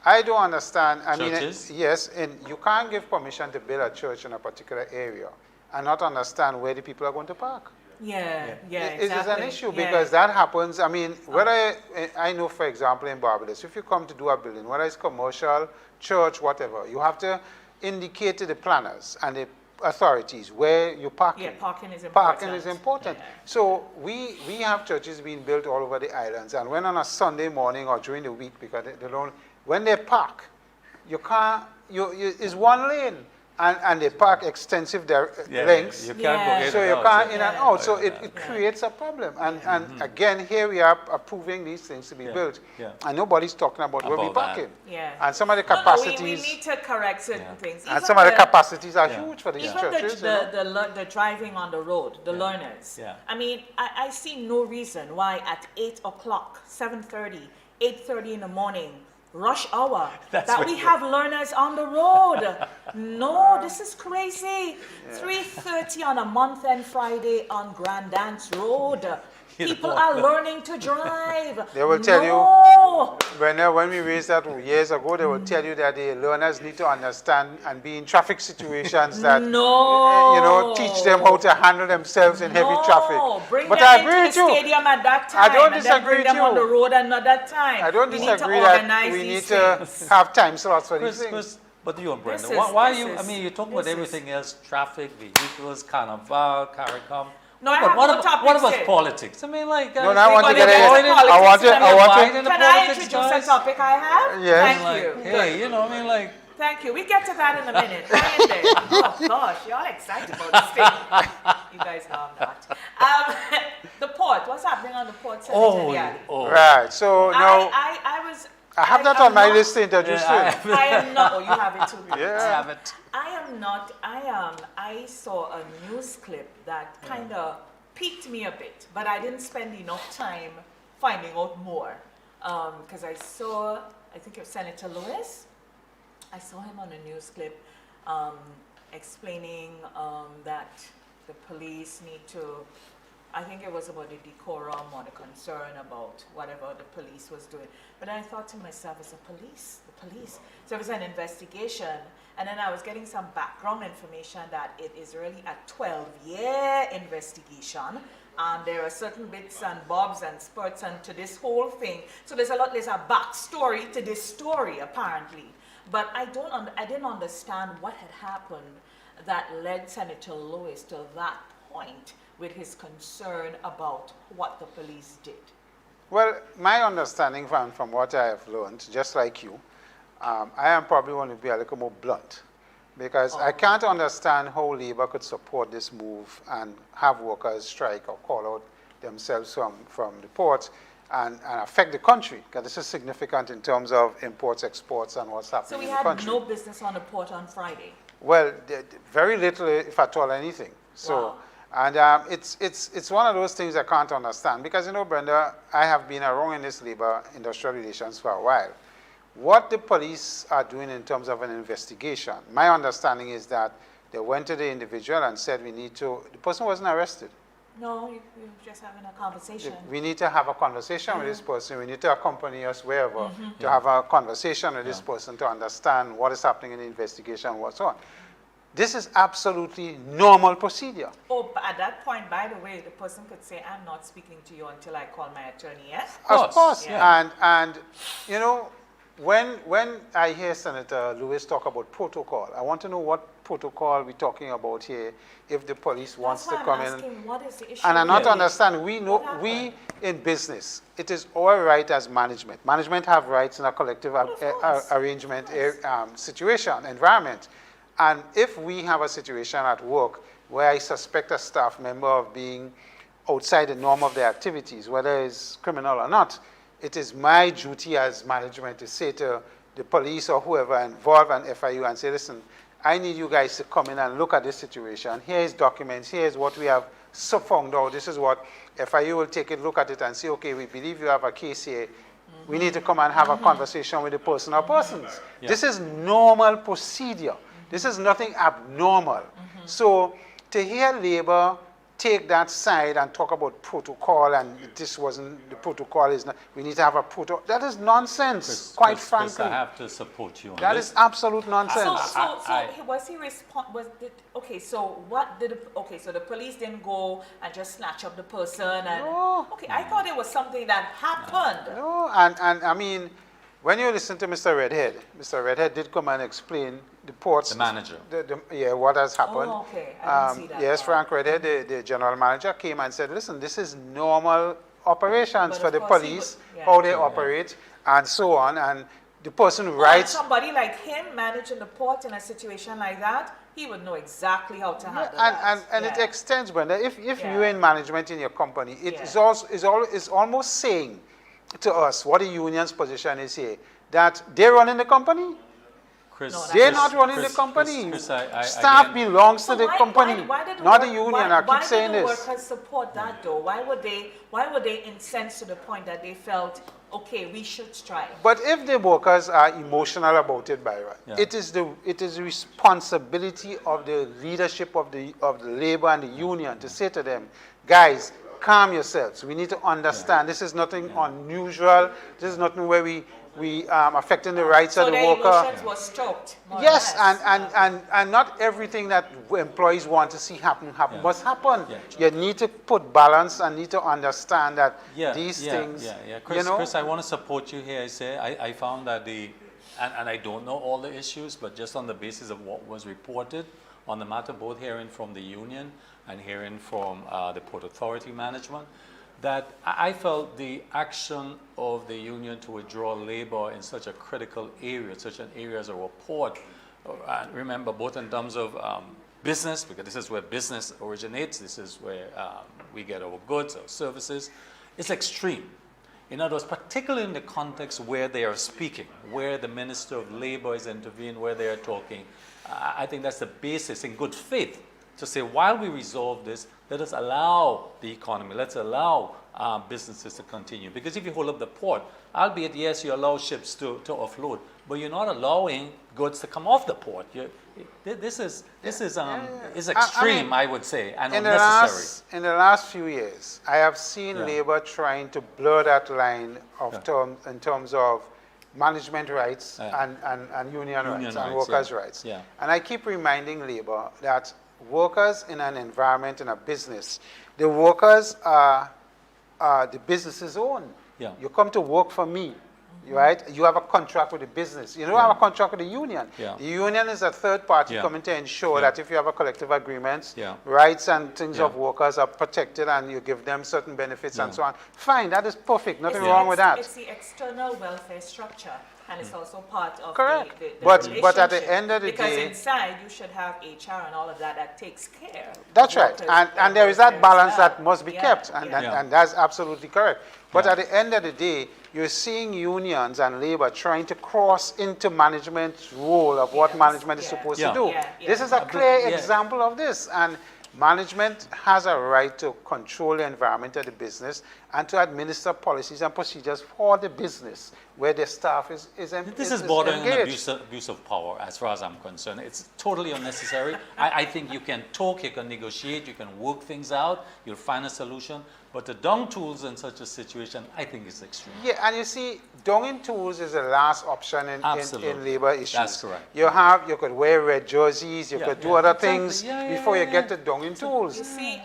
I don't understand. I mean, yes, and you can't give permission to build a church in a particular area and not understand where the people are going to park. Exactly. It is an issue because that happens. I mean, whether I know, for example, in Barbados, if you come to do a building, whether it's commercial, church, whatever, you have to indicate to the planners and the authorities where you're parking. Parking is important. Parking is important. So we have churches being built all over the islands, and when on a Sunday morning or during the week, because they don't. When they park, you can't, it's one lane, and they park extensive lengths, you can't go so you can't in and out, so it creates a problem. And again, here we are approving these things to be built, and nobody's talking about where we're parking. And some of the capacities... we need to correct certain things. And some of the capacities are huge for these churches. The driving on the road, the learners. I mean, I see no reason why at 8 o'clock, 7:30, 8:30 in the morning, rush hour, That's that what we it have learners on the road. No, this is crazy. 3:30 on a month-end Friday on Grand Dance Road. People are learning to drive. They will tell you, No. when we raised that years ago, they will tell you that the learners need to understand and be in traffic situations that, teach them how to handle themselves in heavy traffic. Bring But them I agree into with the you. stadium at that time. I don't and disagree then bring with them on you. the road another time. I don't We disagree need to that organize we these need to things. have time slots for these things. Chris, but you and Brenda, This is- why this you? I is- mean, you talk about this is- everything else: traffic, vehicles, carnival, carriacou. No, I But have what no about, topics what about here. politics? I mean, like, No, I want to We're get gonna it. get into I want to. politics I want to. in the Can I politics, introduce guys? a topic I have? Yes. Thank like, you. hey, you know, I mean, like, Thank you. We get to that in a minute. Hang in there. Oh gosh, y'all excited about this thing. You guys know I'm not. The port. What's happening on the port? oh, Right. So now I was. I have that am on my not- list to introduce to you. I am not. Oh, you have it too. I Yeah. have it. I am not. I saw a news clip that kind of piqued me a bit, but I didn't spend enough time finding out more because I think it was Senator Lewis. I saw him on a news clip explaining that the police need to. I think it was about the decorum or the concern about whatever the police was doing. But I thought to myself, as the police. So it was an investigation. And then I was getting some background information that it is really a 12-year investigation. And there are certain bits and bobs and spurts and to this whole thing. So there's a backstory to this story, apparently. But I didn't understand what had happened that led Senator Lewis to that point with his concern about what the police did. Well, my understanding from what I have learned, just like you, I am probably going to be a little more blunt because I can't understand how Labour could support this move and have workers strike or call out themselves from the port and affect the country, because this is significant in terms of imports, exports, and what's So happening we in the had country. no business on the port on Friday. Well, very little, if at all anything. So, Wow. and it's one of those things I can't understand because, Brenda, I have been around in this labor industrial relations for a while. What the police are doing in terms of an investigation, my understanding is that they went to the individual and said the person wasn't arrested. No, we were just having a conversation. We need to have a conversation with this person. We need to accompany us wherever to have a conversation with this person to understand what is happening in the investigation and what's on. This is absolutely normal procedure. Oh, but at that point, by the way, the person could say, I'm not speaking to you until I call my attorney, yes? Of course. Yeah. And when I hear Senator Lewis talk about protocol, I want to know what protocol we're talking about here if the police wants to come in. Asking, what is the issue? And I not really? understand, we in business, it is our right as management. Management have rights in a collective arrangement situation, environment. And if we have a situation at work where I suspect a staff member of being outside the norm of their activities, whether it's criminal or not, it is my duty as management to say to the police or whoever involved and FIU and say, listen, I need you guys to come in and look at this situation. Here is documents. Here is what we have found out. This is what FIU will take a look at it and say, okay, we believe you have a case here. We need to come and have a conversation with the person or persons. Yeah. This is normal procedure. This is nothing abnormal. So to hear Labour take that side and talk about protocol and this wasn't, the protocol is not, we need to have a protocol, that is nonsense, quite frankly. Chris, I have to support you on that this. is absolute nonsense. So was he okay, so what did, so the police didn't go and just snatch up the person and, no. Okay, I thought it was something that happened. No, and I mean, when you listen to Mr. Redhead did come and explain the ports. The manager. What has happened. Oh, okay. I didn't see that. Yes, Frank Redhead, the general manager, came and said, listen, this is normal operations for the police, how they operate, and so on. And the person who writes... somebody like him managing the port in a situation like that, he would know exactly how to handle that. And it extends, Brenda. If you're in management in your company, it is almost saying to us what the union's position is here, that they're running the company. Chris, No, They're not running the company. Staff belongs to the company, not the union. I keep saying this. Why did the workers support that though? Why would they incensed to the point that they felt, okay, we should strike? But if the workers are emotional about it, Byron, it is the responsibility of the leadership of the labor and the union to say to them, guys, calm yourselves. We need to understand this is nothing unusual. This is nothing where we affecting the rights of the worker. So their emotions were stoked. Yes, and not everything that employees want to see happen must happen. You need to put balance and need to understand that these things. Chris, I want to support you here. I found that and I don't know all the issues, but just on the basis of what was reported on the matter, both hearing from the union and hearing from the Port Authority management, that I felt the action of the union to withdraw labor in such a critical area, such an area as a port, remember both in terms of business, because this is where business originates, this is where we get our goods, our services, it's extreme. In other words, particularly in the context where they are speaking, where the Minister of Labor is intervening, where they are talking, I think that's the basis in good faith to say, while we resolve this, let us allow the economy, let's allow businesses to continue. Because if you hold up the port, albeit, yes, you allow ships to offload, but you're not allowing goods to come off the port. This is extreme, I would say, and unnecessary. In the last few years, I have seen labor trying to blur that line of in terms of management rights and union rights and workers' rights. And I keep reminding labor that workers in an environment, in a business, the workers are the business's own. You come to work for me, right? You have a contract with the business. You don't have a contract with the union. The union is a third party coming to ensure that if you have a collective agreement, rights and things of workers are protected and you give them certain benefits and so on. Fine, that is perfect. Nothing wrong with that. It's the external welfare structure. And it's also part of the but at the end of the day, because inside you should have HR and all of that takes care. That's right, and there is that balance that must be kept, and that's absolutely correct. But at the end of the day, you're seeing unions and labor trying to cross into management's role of what management is supposed to do. This is a clear example of this, and management has a right to control the environment of the business and to administer policies and procedures for the business where the staff is This is bordering on abuse of power as far as I'm concerned. It's totally unnecessary. I think you can talk, you can negotiate, you can work things out, you'll find a solution. But the dung tools in such a situation, I think is extreme. Yeah, and you see, dunging tools is the last option in labor issues. That's correct. You could wear red jerseys, you could do other things before you get to dunging tools. You see,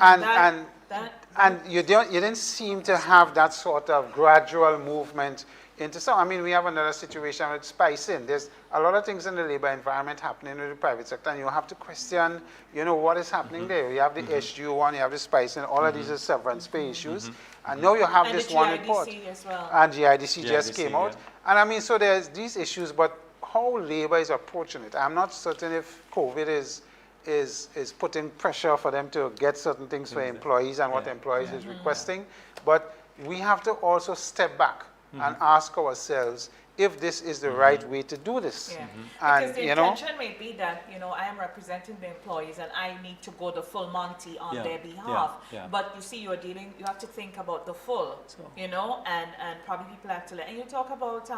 and you didn't seem to have that sort of gradual movement into some. I mean, we have another situation with spicing. There's a lot of things in the labor environment happening in the private sector, and you have to question, what is happening there. You have the SGU one, you have the spicing, all of these are severance pay issues, and now you have this one report. As well. And GIDC just came out. And I mean, so there's these issues, but how labor is approaching it, I'm not certain if COVID is putting pressure for them to get certain things for employees and what employees is requesting, but we have to also step back and ask ourselves if this is the right way to do this. And, because the intention may be that, I am representing the employees and I need to go the full Monty on their behalf. But you see, you have to think about the full, and probably people have to and you talk about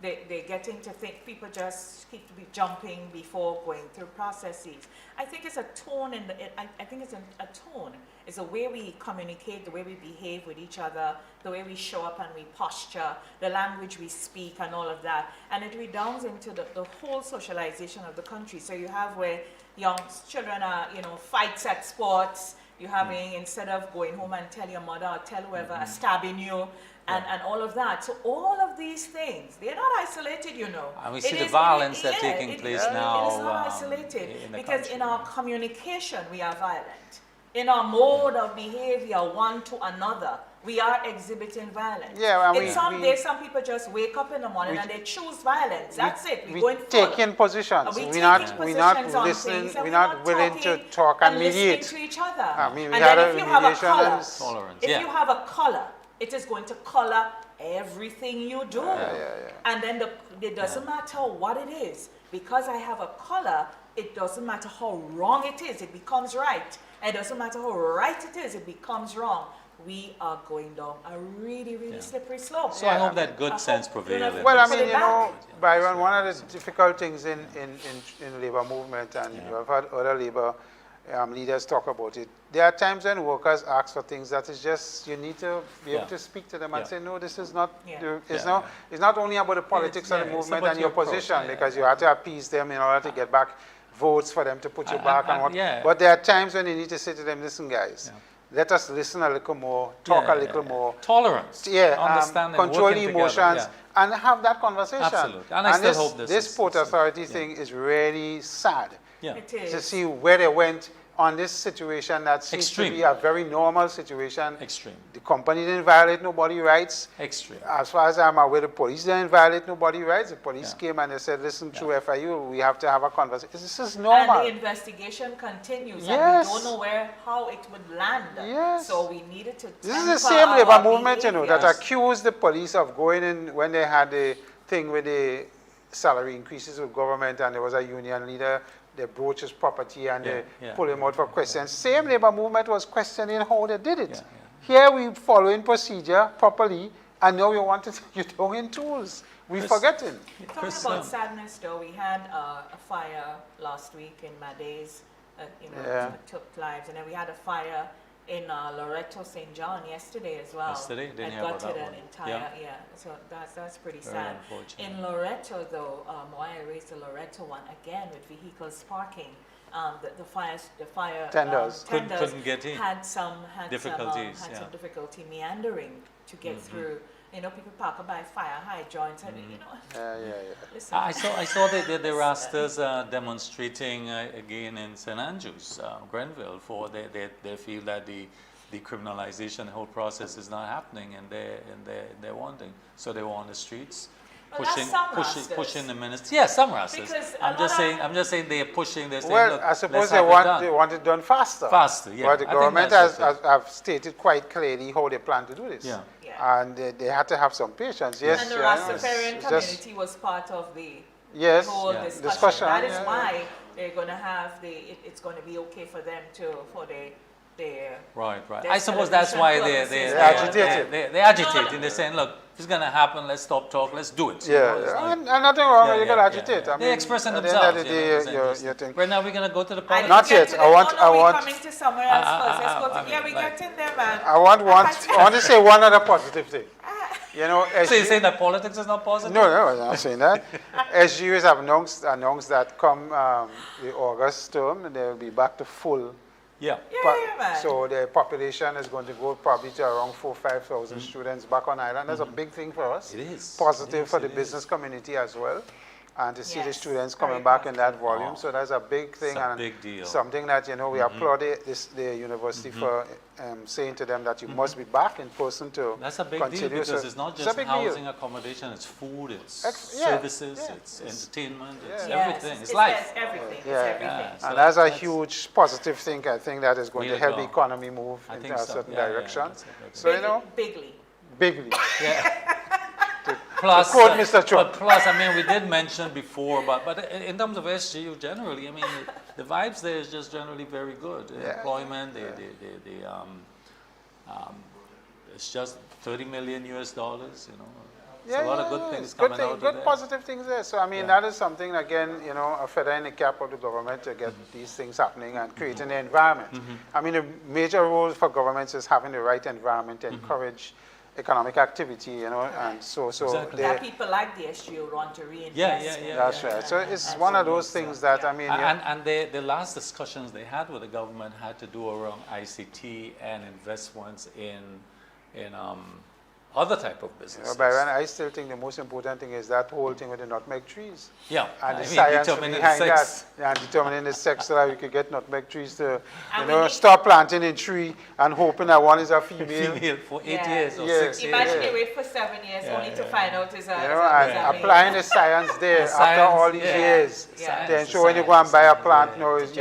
they're getting to think people just keep to be jumping before going through processes. I think it's a tone I think it's a tone. It's the way we communicate, the way we behave with each other, the way we show up and we posture, the language we speak and all of that. And it redounds into the whole socialization of the country. So you have where young children are, fights at sports, you're having, instead of going home and tell your mother or tell whoever, stabbing you, and all of that. So all of these things, they're not isolated, And we see the violence that's taking place now. It is not isolated, because in our communication, we are violent. In our mode of behavior, one to another, we are exhibiting violence. Some days, some people just wake up in the morning and they choose violence. That's it. We're taking positions. We're not listening. We're not willing to talk and mediate to each other. I mean, and then if you have a color, tolerance. If you have a color, it is going to color everything you do. And then it doesn't matter what it is. because I have a color, it doesn't matter how wrong it is, it becomes right. It doesn't matter how right it is, it becomes wrong. We are going down a really, really slippery slope. So I hope that good sense prevails. Well, I mean, you know, Byron, one of the difficult things in labor movement, and you have had other labor leaders talk about it, there are times when workers ask for things that is just, you need to be able to speak to them and say, no, this is not, it's not only about the politics of the movement and your position, because you have to appease them in order to get back votes for them to put you back and what. But there are times when you need to say to them, listen, guys, let us listen a little more, talk a little more. Tolerance. Understanding. Control the emotions and have that conversation. Absolutely. And I still hope this Port Authority thing is really sad. It is. To see where they went on this situation that seems to be a very normal situation. Extreme. The company didn't violate nobody's rights. Extreme. As far as I'm aware, the police didn't violate nobody's rights. The police came and they said, listen, through FIU, we have to have a conversation. This is normal. And the investigation continues. And we don't know how it would land. So we needed to This is the same labor movement, you know, that accused the police of going in when they had the thing with the salary increases with government and there was a union leader. They broached his property and they pull him out for questions. Same labor movement was questioning how they did it. Here we following procedure properly, and now you want to you're throwing tools. We're forgetting. Talking about sadness, though, we had a fire last week in Madays, took lives, and then we had a fire in Loreto, St. John yesterday as well. Yesterday? Didn't hear about gutted that an one. entire, so that's pretty Very sad. unfortunate. In Loreto, though, why I raised the Loreto one again with vehicles parking, the fire tenders couldn't get in. had some difficulties. some difficulty meandering to get through. You know, people park by fire hydrants, and you know. Listen. I saw the Rastas demonstrating again in St. Andrews, Grenville, for they feel that the decriminalization, the whole process is not happening, and they're wanting. So they were on the streets. Pushing the minister. Yeah, some Rastas. I'm just saying they're pushing. They're saying, well, I suppose they want it done faster. Faster, yeah. But the government have stated quite clearly how they plan to do this. And they had to have some patience. Yes. And the Rastafarian community was part of the whole discussion. That is why they're going to have it's going to be okay for them for their right. I suppose that's why they're agitated. They're agitating. They're saying, look, if it's going to happen, let's stop talk, let's do it. And nothing wrong with you got to agitate. I mean, they're expressing themselves. Brenda, are we going to go to the politics? Not yet. I want. coming to somewhere else first. Let's go to, we get in there, man. I want to say one other positive thing. You know, so you're saying that politics is not positive? No, I'm not saying that. SGUs have announced that come the August term, they will be back to full. Man. So the population is going to go probably to around 4,000 or 5,000 students back on island. That's a big thing for us. It is. Positive for the business community as well. And to see the students coming back in that volume. So that's a big thing. It's a big deal. Something that, you know, we applaud the university for saying to them that you must be back in person to That's a big deal because it's not just housing accommodation, it's food, it's services, it's entertainment, it's everything. It's life. It's everything. It's everything. And that's a huge positive thing, I think, that is going to help the economy move in a certain direction. So, you know. Bigly. Yeah. Plus, quote Mr. Trump. Plus, I mean, we did mention before, but in terms of SGU generally, I mean, the vibes there is just generally very good. Employment, it's just $30 million US, you know. It's a lot of good things coming out of there. Good positive things there. So, I mean, that is something, again, you know, a feather in the cap of the government to get these things happening and creating the environment. I mean, the major role for governments is having the right environment to encourage economic activity, you know, and so that people like the SGU want to reinvest. That's right. So it's one of those things that I mean. And the last discussions they had with the government had to do around ICT and investments in other type of businesses. Byron, I still think the most important thing is that whole thing with the nutmeg trees. Yeah. And the science behind that. And determining the sex so that we could get nutmeg trees to, stop planting a tree and hoping that one is a female. For 8 years or 6 years. Imagine they wait for 7 years only to find out is a and applying the science there after all these years. Then so when you go and buy a plant, you know it's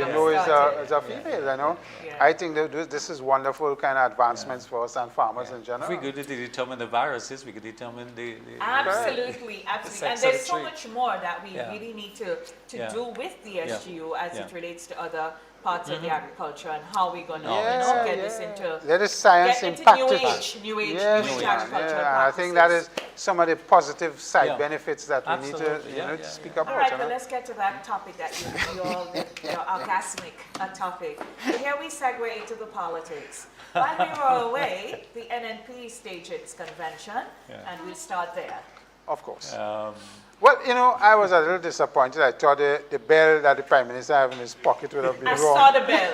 a female, you know. I think that this is wonderful kind of advancements for us and farmers in general. If we go to determine the the viruses, we could determine the Absolutely, absolutely. sex And of there's the so tree. much more that we Yeah. really need to Yeah. do with the Yeah. SGU as Yeah. it relates to other parts of the agriculture and how we're going to Yeah, get this into Let the science get into impact new it. age, new age Yes, agricultural yeah. I think practices. that is some of the positive side Yeah. benefits that we need to, Absolutely. Yeah, to yeah, speak yeah. about. All right, you but know? let's get to that topic that you all, your orgasmic topic. Here we segue into the politics. While we were away, the NNP staged its convention, and we'll start there. Of course. Um, Well, you know, I was a little disappointed. I thought the bell that the Prime Minister had in his pocket would have been I wrong. saw the bell.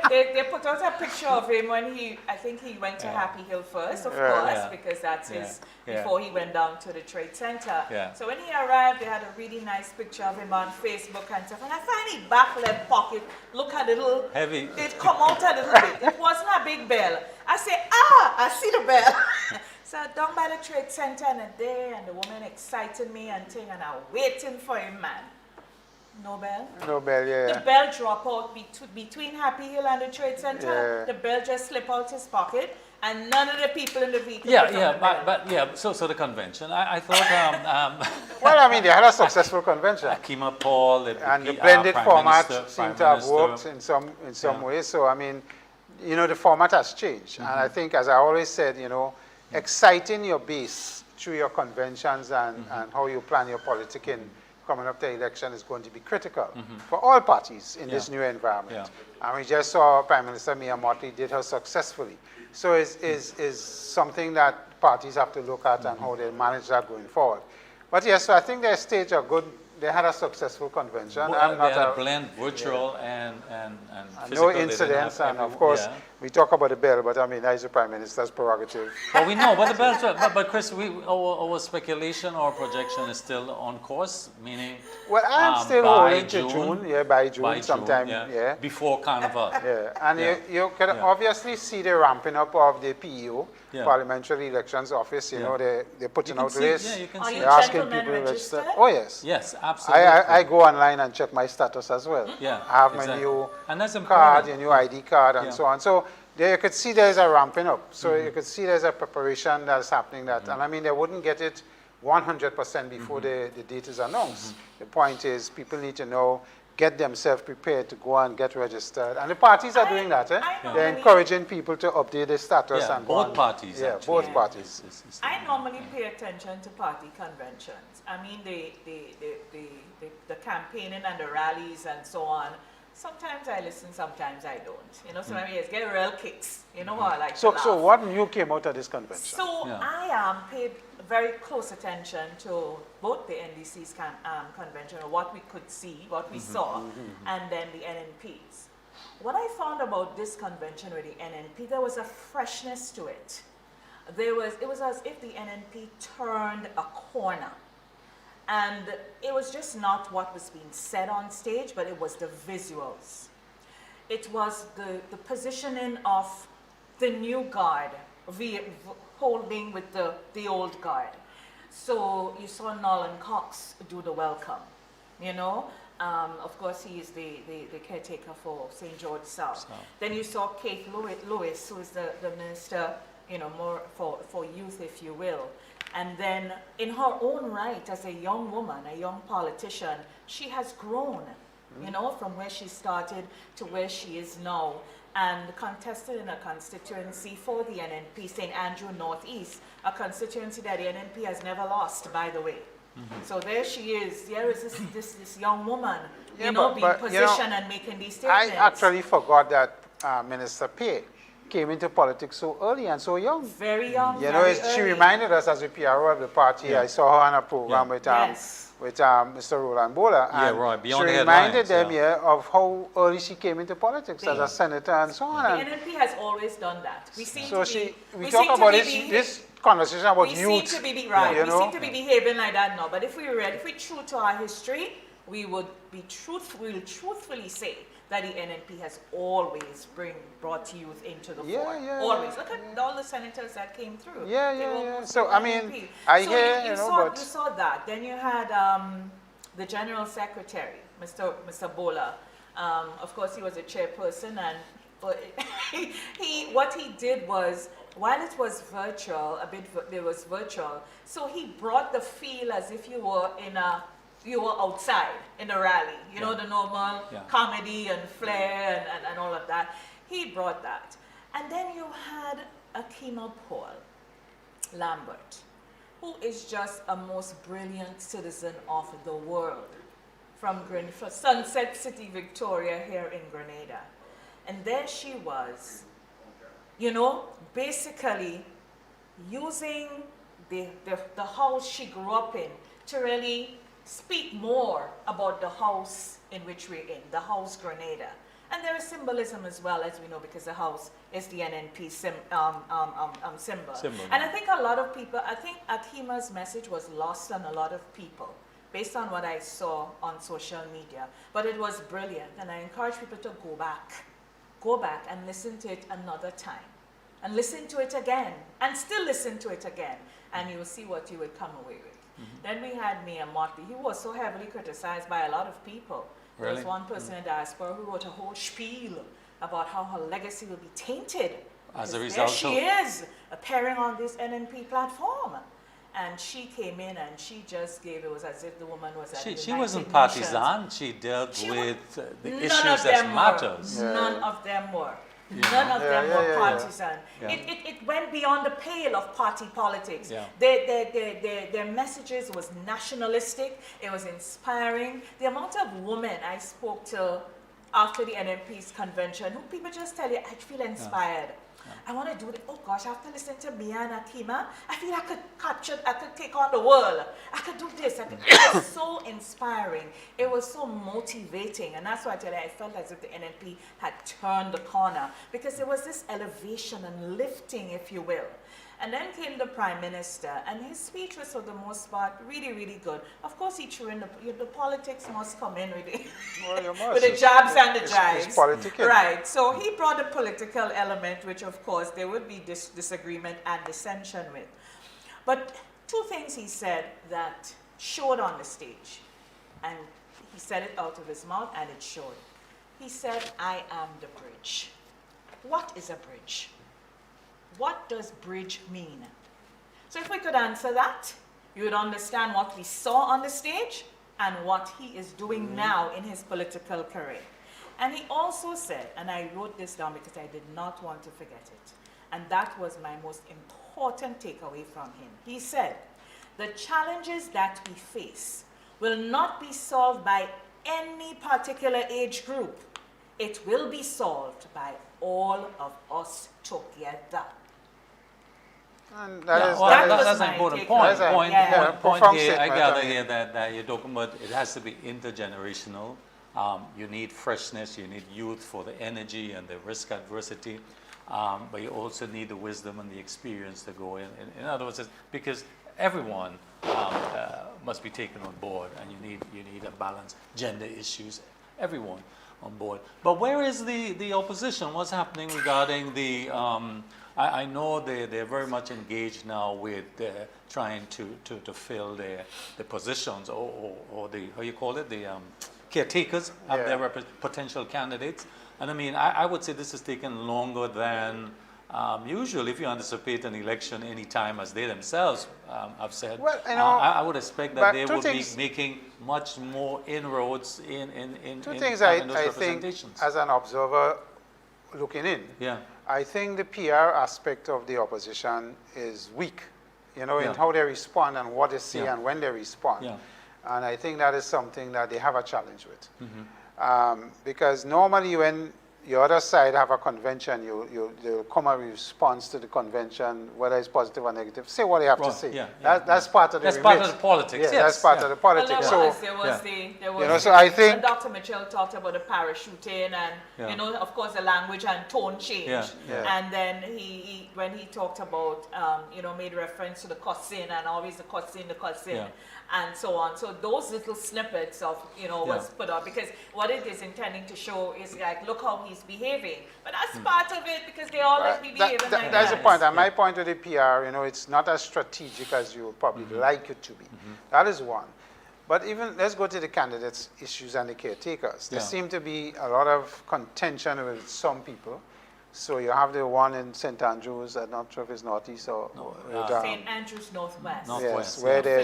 When they put out a picture of him when I think he went to Happy Hill first, of course, Yeah. because that's his, Yeah. before he went down to the Trade Center. Yeah. So when he arrived, they had a really nice picture of him on Facebook and stuff. And I find his back left pocket look a little Heavy. It come out a little bit. It wasn't a big bell. I say, I see the bell. So down by the Trade Center and the woman excited me and thing, and I'm waiting for him, man. No bell. No bell, The bell drop out between Happy Hill and the Trade Center. Yeah. The bell just slip out his pocket, and none of the people in the vehicle. yeah, put on yeah, the bell. but yeah. So the convention. I thought Well, I mean, they had a successful convention. Akima Paul, And the blended Prime format Minister, seemed Prime to have Minister. worked in some ways. So, I mean, you know, the format has changed. And I think, as I always said, you know, exciting your base through your conventions and how you plan your politicking coming up to election is going to be critical for all parties in this new environment. And we just saw Prime Minister Mia Mottley did her successfully. So it's something that parties have to look at and how they manage that going forward. But yes, so I think they staged a good, they had a successful convention. Well, they had a blend, virtual and physical. No incidents, and of course, we talk about the bell, but I mean, that is the Prime Minister's prerogative. Well, we know, but the bells, but Chris, our speculation or projection is still on course, meaning Well, I'm still by holding to June, by June sometime, before Carnival. And you can obviously see the ramping up of the PEO, Parliamentary Elections Office, you know, they're putting out lists, Yeah, you can Are see. you they're asking gentlemen people to register. registered? Oh, yes. Yes, absolutely. I go online and check my status as well. Yeah, I have my exactly. new And that's card, important. your new ID card, and so on. So there you could see there's a ramping up. So you could see there's a preparation that's happening. And I mean, they wouldn't get it 100% before the date is announced. The point is, people need to know, get themselves prepared to go and get registered. And the parties are doing that. They're encouraging people to update their status. Yeah, and go both on. parties, Yeah, actually. both Yeah. parties. I normally pay attention to party conventions. I mean, the campaigning and the rallies and so on. Sometimes I listen, sometimes I don't. You know, sometimes I get real kicks. You know what I like to laugh. So what new came out of this convention? So I paid very close attention to both the NDC's convention, or what we could see, what we saw, and then the NNP's. What I found about this convention with the NNP, there was a freshness to it. It was as if the NNP turned a corner. And it was just not what was being said on stage, but it was the visuals. It was the positioning of the new guard holding with the old guard. So you saw Nolan Cox do the welcome, you know. Of course, he is the caretaker for St. George South. Then you saw Kate Lewis, who is the minister, you know, more for youth, if you will. And then in her own right, as a young woman, a young politician, she has grown, you know, from where she started to where she is now, and contested in a constituency for the NNP, St. Andrew Northeast, a constituency that the NNP has never lost, by the way. So there she is. There is this young woman, you know, being positioned and making these statements. I actually forgot that Minister Pay came into politics so early and so young. Very young, you know, she reminded us as a PRO of the party. I saw her on a program with Mr. Roland Bola. And Beyond she the reminded headlines, them of how early she came into politics as a senator and so on. The NNP has always done that. We seem So to be, we talk about this conversation about youth. We seem to be right. You We know? seem to be behaving like that now. But if we're true to our history, we would be truthfully say that the NNP has always brought youth into the fore. Always. Look at all the senators that came through. So, I mean, I hear, you know, but... You saw that. Then you had the General Secretary, Mr. Bola, Of course, he was a chairperson, and what he did was, while it was virtual, it was virtual, so he brought the feel as if you were outside in a rally, you know, the normal comedy and flair and all of that. He brought that. And then you had Akima Paul Lambert, who is just a most brilliant citizen of the world, from Sunset City, Victoria, here in Grenada. And there she was, you know, basically using the house she grew up in to really speak more about the house in which we're in, the house Grenada. And there is symbolism as well, as we know, because the house is the NNP symbol. And I think a lot of people, I think Akima's message was lost on a lot of people, based on what I saw on social media. But it was brilliant, and I encourage people to go back and listen to it another time, and listen to it again, and still listen to it again, and you will see what you would come away with. Then we had Mia Motley. He was so heavily criticized by a lot of people. There was one person in diaspora who wrote a whole spiel about how her legacy will be tainted. As a result, there she is, appearing on this NNP platform. And she came in and she just gave, it was as if the woman was at She wasn't partisan. She dealt with the issues that matters. None of them were. None of them were partisan. It went beyond the pale of party politics. Their messages was nationalistic. It was inspiring. The amount of women I spoke to after the NMP's convention, who people just tell you, I feel inspired. I want to do it. Oh gosh, after listening to Mia and Akima, I feel I could take on the world. I could do this. It was so inspiring. It was so motivating. And that's why I tell you, I felt as if the NNP had turned the corner, because there was this elevation and lifting, if you will. And then came the Prime Minister, and his speech was, for the most part, really, really good. Of course, he threw in the politics must come in with it. With the jabs and the jives. It's politicking. Right. So he brought a political element, which, of course, there would be disagreement and dissension with. But two things he said that showed on the stage, and he said it out of his mouth, and it showed. He said, I am the bridge. What is a bridge? What does bridge mean? So if we could answer that, you would understand what we saw on the stage and what he is doing now in his political career. And he also said, and I wrote this down because I did not want to forget it, and that was my most important takeaway from him. He said, the challenges that we face will not be solved by any particular age group. It will be solved by all of us together. And that's an important point. Point here, I gather here that you're talking about, it has to be intergenerational. You need freshness, you need youth for the energy and the risk adversity, but you also need the wisdom and the experience to go in. In other words, because everyone must be taken on board, and you need a balance. Gender issues, everyone on board. But where is the opposition? What's happening regarding the? I know they're very much engaged now with trying to fill the positions or the, how you call it, the caretakers have their potential candidates. And I mean, I would say this has taken longer than usual. If you anticipate an election any time, as they themselves have said, well, you know, I would expect that they would be making much more inroads in two things having those I think, representations. as an observer looking in, I think the PR aspect of the opposition is weak, you know, in how they respond and what they say and when they respond. And I think that is something that they have a challenge with. Because normally when the other side have a convention, they'll come a response to the convention, whether it's positive or negative, say what they have to say. That's part of the part of the politics. That's part of the politics. Well, so there was you know, so I think Dr. Mitchell talked about the parachuting and you know, of course, the language and tone change. And then he when he talked about you know, made reference to the cussing and always the cussing, and so on. So those little snippets of, you know, was put up, because what it is intending to show is like, look how he's behaving. But that's part of it, because they always be behaving like that's the point. And my point with the PR, you know, it's not as strategic as you would probably like it to be. That is one. But even, let's go to the candidates' issues and the caretakers. There Yeah. seem to be a lot of contention with some people. So you have the one in St. Andrews, I'm not sure if it's northeast or St. Andrews Northwest. Northwest. yes, where they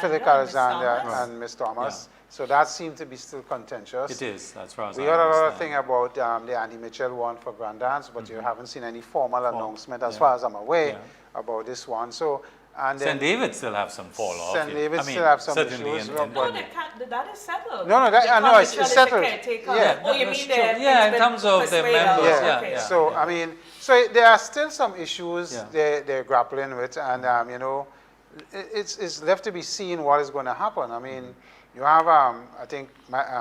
Philip Alexander and Miss Thomas. So that seemed to be still contentious. It is, that's right. We heard a lot of things about the Andy Mitchell one for Grandance, but you haven't seen any formal announcement, as far as I'm aware, about this one. So, and then St. David still have some fall off. St. David still have some certainly issues. No, that is settled. No, it's settled. Yeah. Oh, you mean in terms of the members, Yeah. So I mean, so there are still some issues they're grappling with, and you know, it's left to be seen what is going to happen. I mean, you have I think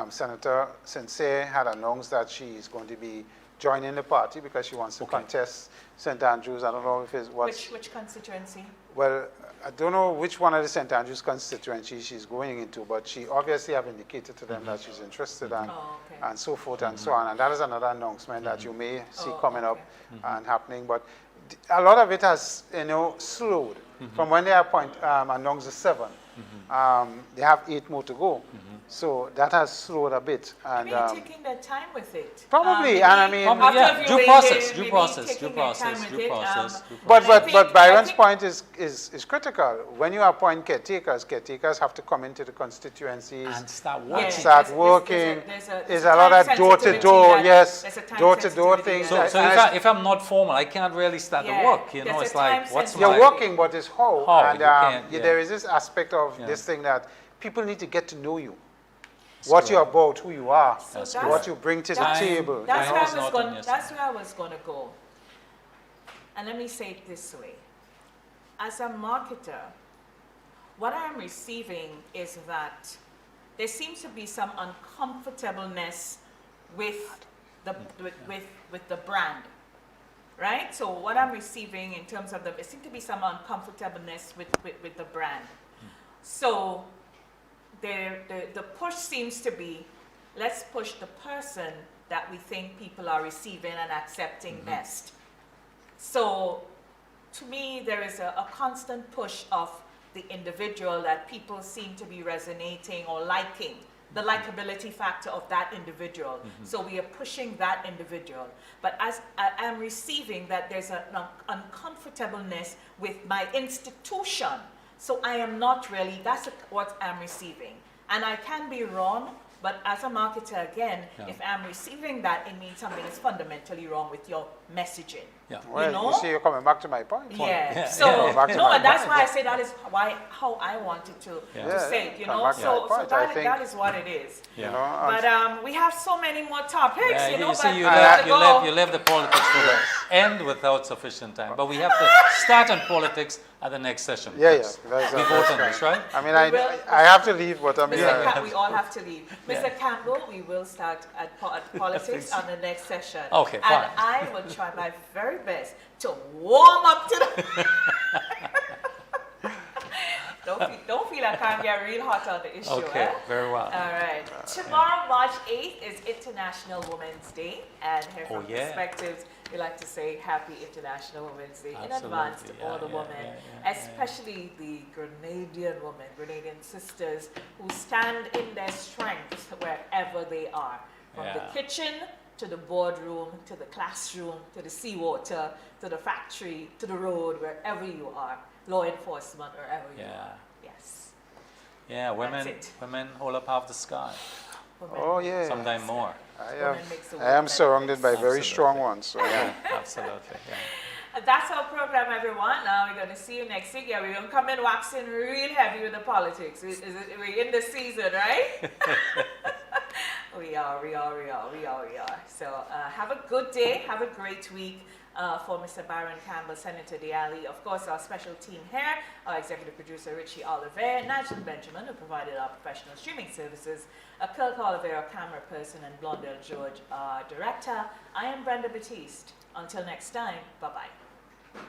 Senator Sensei had announced that she is going to be joining the party because she wants to contest St. Andrews. I don't know if it's which constituency. Well, I don't know which one of the St. Andrews constituencies she's going into, but she obviously have indicated to them that she's interested and so forth and so on. And that is another announcement that you may see coming up and happening. But a lot of it has, you know, slowed from when they announced the 7. They have 8 more to go. So that has slowed a bit. And maybe taking their time with it. Probably, and I mean, due process. But Byron's point is critical. When you appoint caretakers, caretakers have to come into the constituencies and start working. Start working. There's a lot of door-to-door, door-to-door things. So if I'm not formal, I can't really start the work. You know, it's like, what's my... You're working, but it's how. And you there is this aspect of this thing that people need to get to know you. What you're about, who you are, what you bring to the table. That's where I was going to go. And let me say it this way. As a marketer, what I am receiving is that there seems to be some uncomfortableness with the brand, right? So what I'm receiving in terms of there seems to be some uncomfortableness with the brand. So the push seems to be, let's push the person that we think people are receiving and accepting best. So to me, there is a constant push of the individual that people seem to be resonating or liking, the likability factor of that individual. So we are pushing that individual. But as I am receiving that there's an uncomfortableness with my institution. So I am not really, that's what I'm receiving. And I can be wrong, but as a marketer, again, if I'm receiving that, it means something is fundamentally wrong with your messaging. Well, you know? you see, you're coming back to my point. And that's why I say that is how I wanted to say it, you know? So that is what it is. You know, but we have so many more topics, you know. You left the politics for the end without sufficient time. But we have to start on politics at the next session. We vote on this, right? I mean, I have to leave, but I mean... we all have to leave. Mr. Campbell, we will start at politics on the next session. Okay, fine. And I will try my very best to warm up to the... Don't feel I can't get real hot on the issue. Okay, very well. All right. Tomorrow, March 8th, is International Women's Day. And here from Perspectives, we like to say Happy International Women's Day in advance to all the women, especially the Grenadian women, Grenadian sisters who stand in their strength wherever they are. From the kitchen to the boardroom, to the classroom, to the seawater, to the factory, to the road, wherever you are. Law enforcement, wherever you are. Yes. Yeah, women hold up half the sky. Women, Sometimes more. I am surrounded by very strong ones. So absolutely. That's our program, everyone. Now we're going to see you next week. Yeah, we're going to come in waxing real heavy with the politics. We're in the season, right? We are. So have a good day. Have a great week. For Mr. Byron Campbell, Senator Allie, of course, our special team here, our executive producer Richie Oliver, Nigel Benjamin, who provided our professional streaming services, Kirk Oliver, our camera person, and Blondell George, our director. I am Brenda Baptiste. Until next time, bye-bye.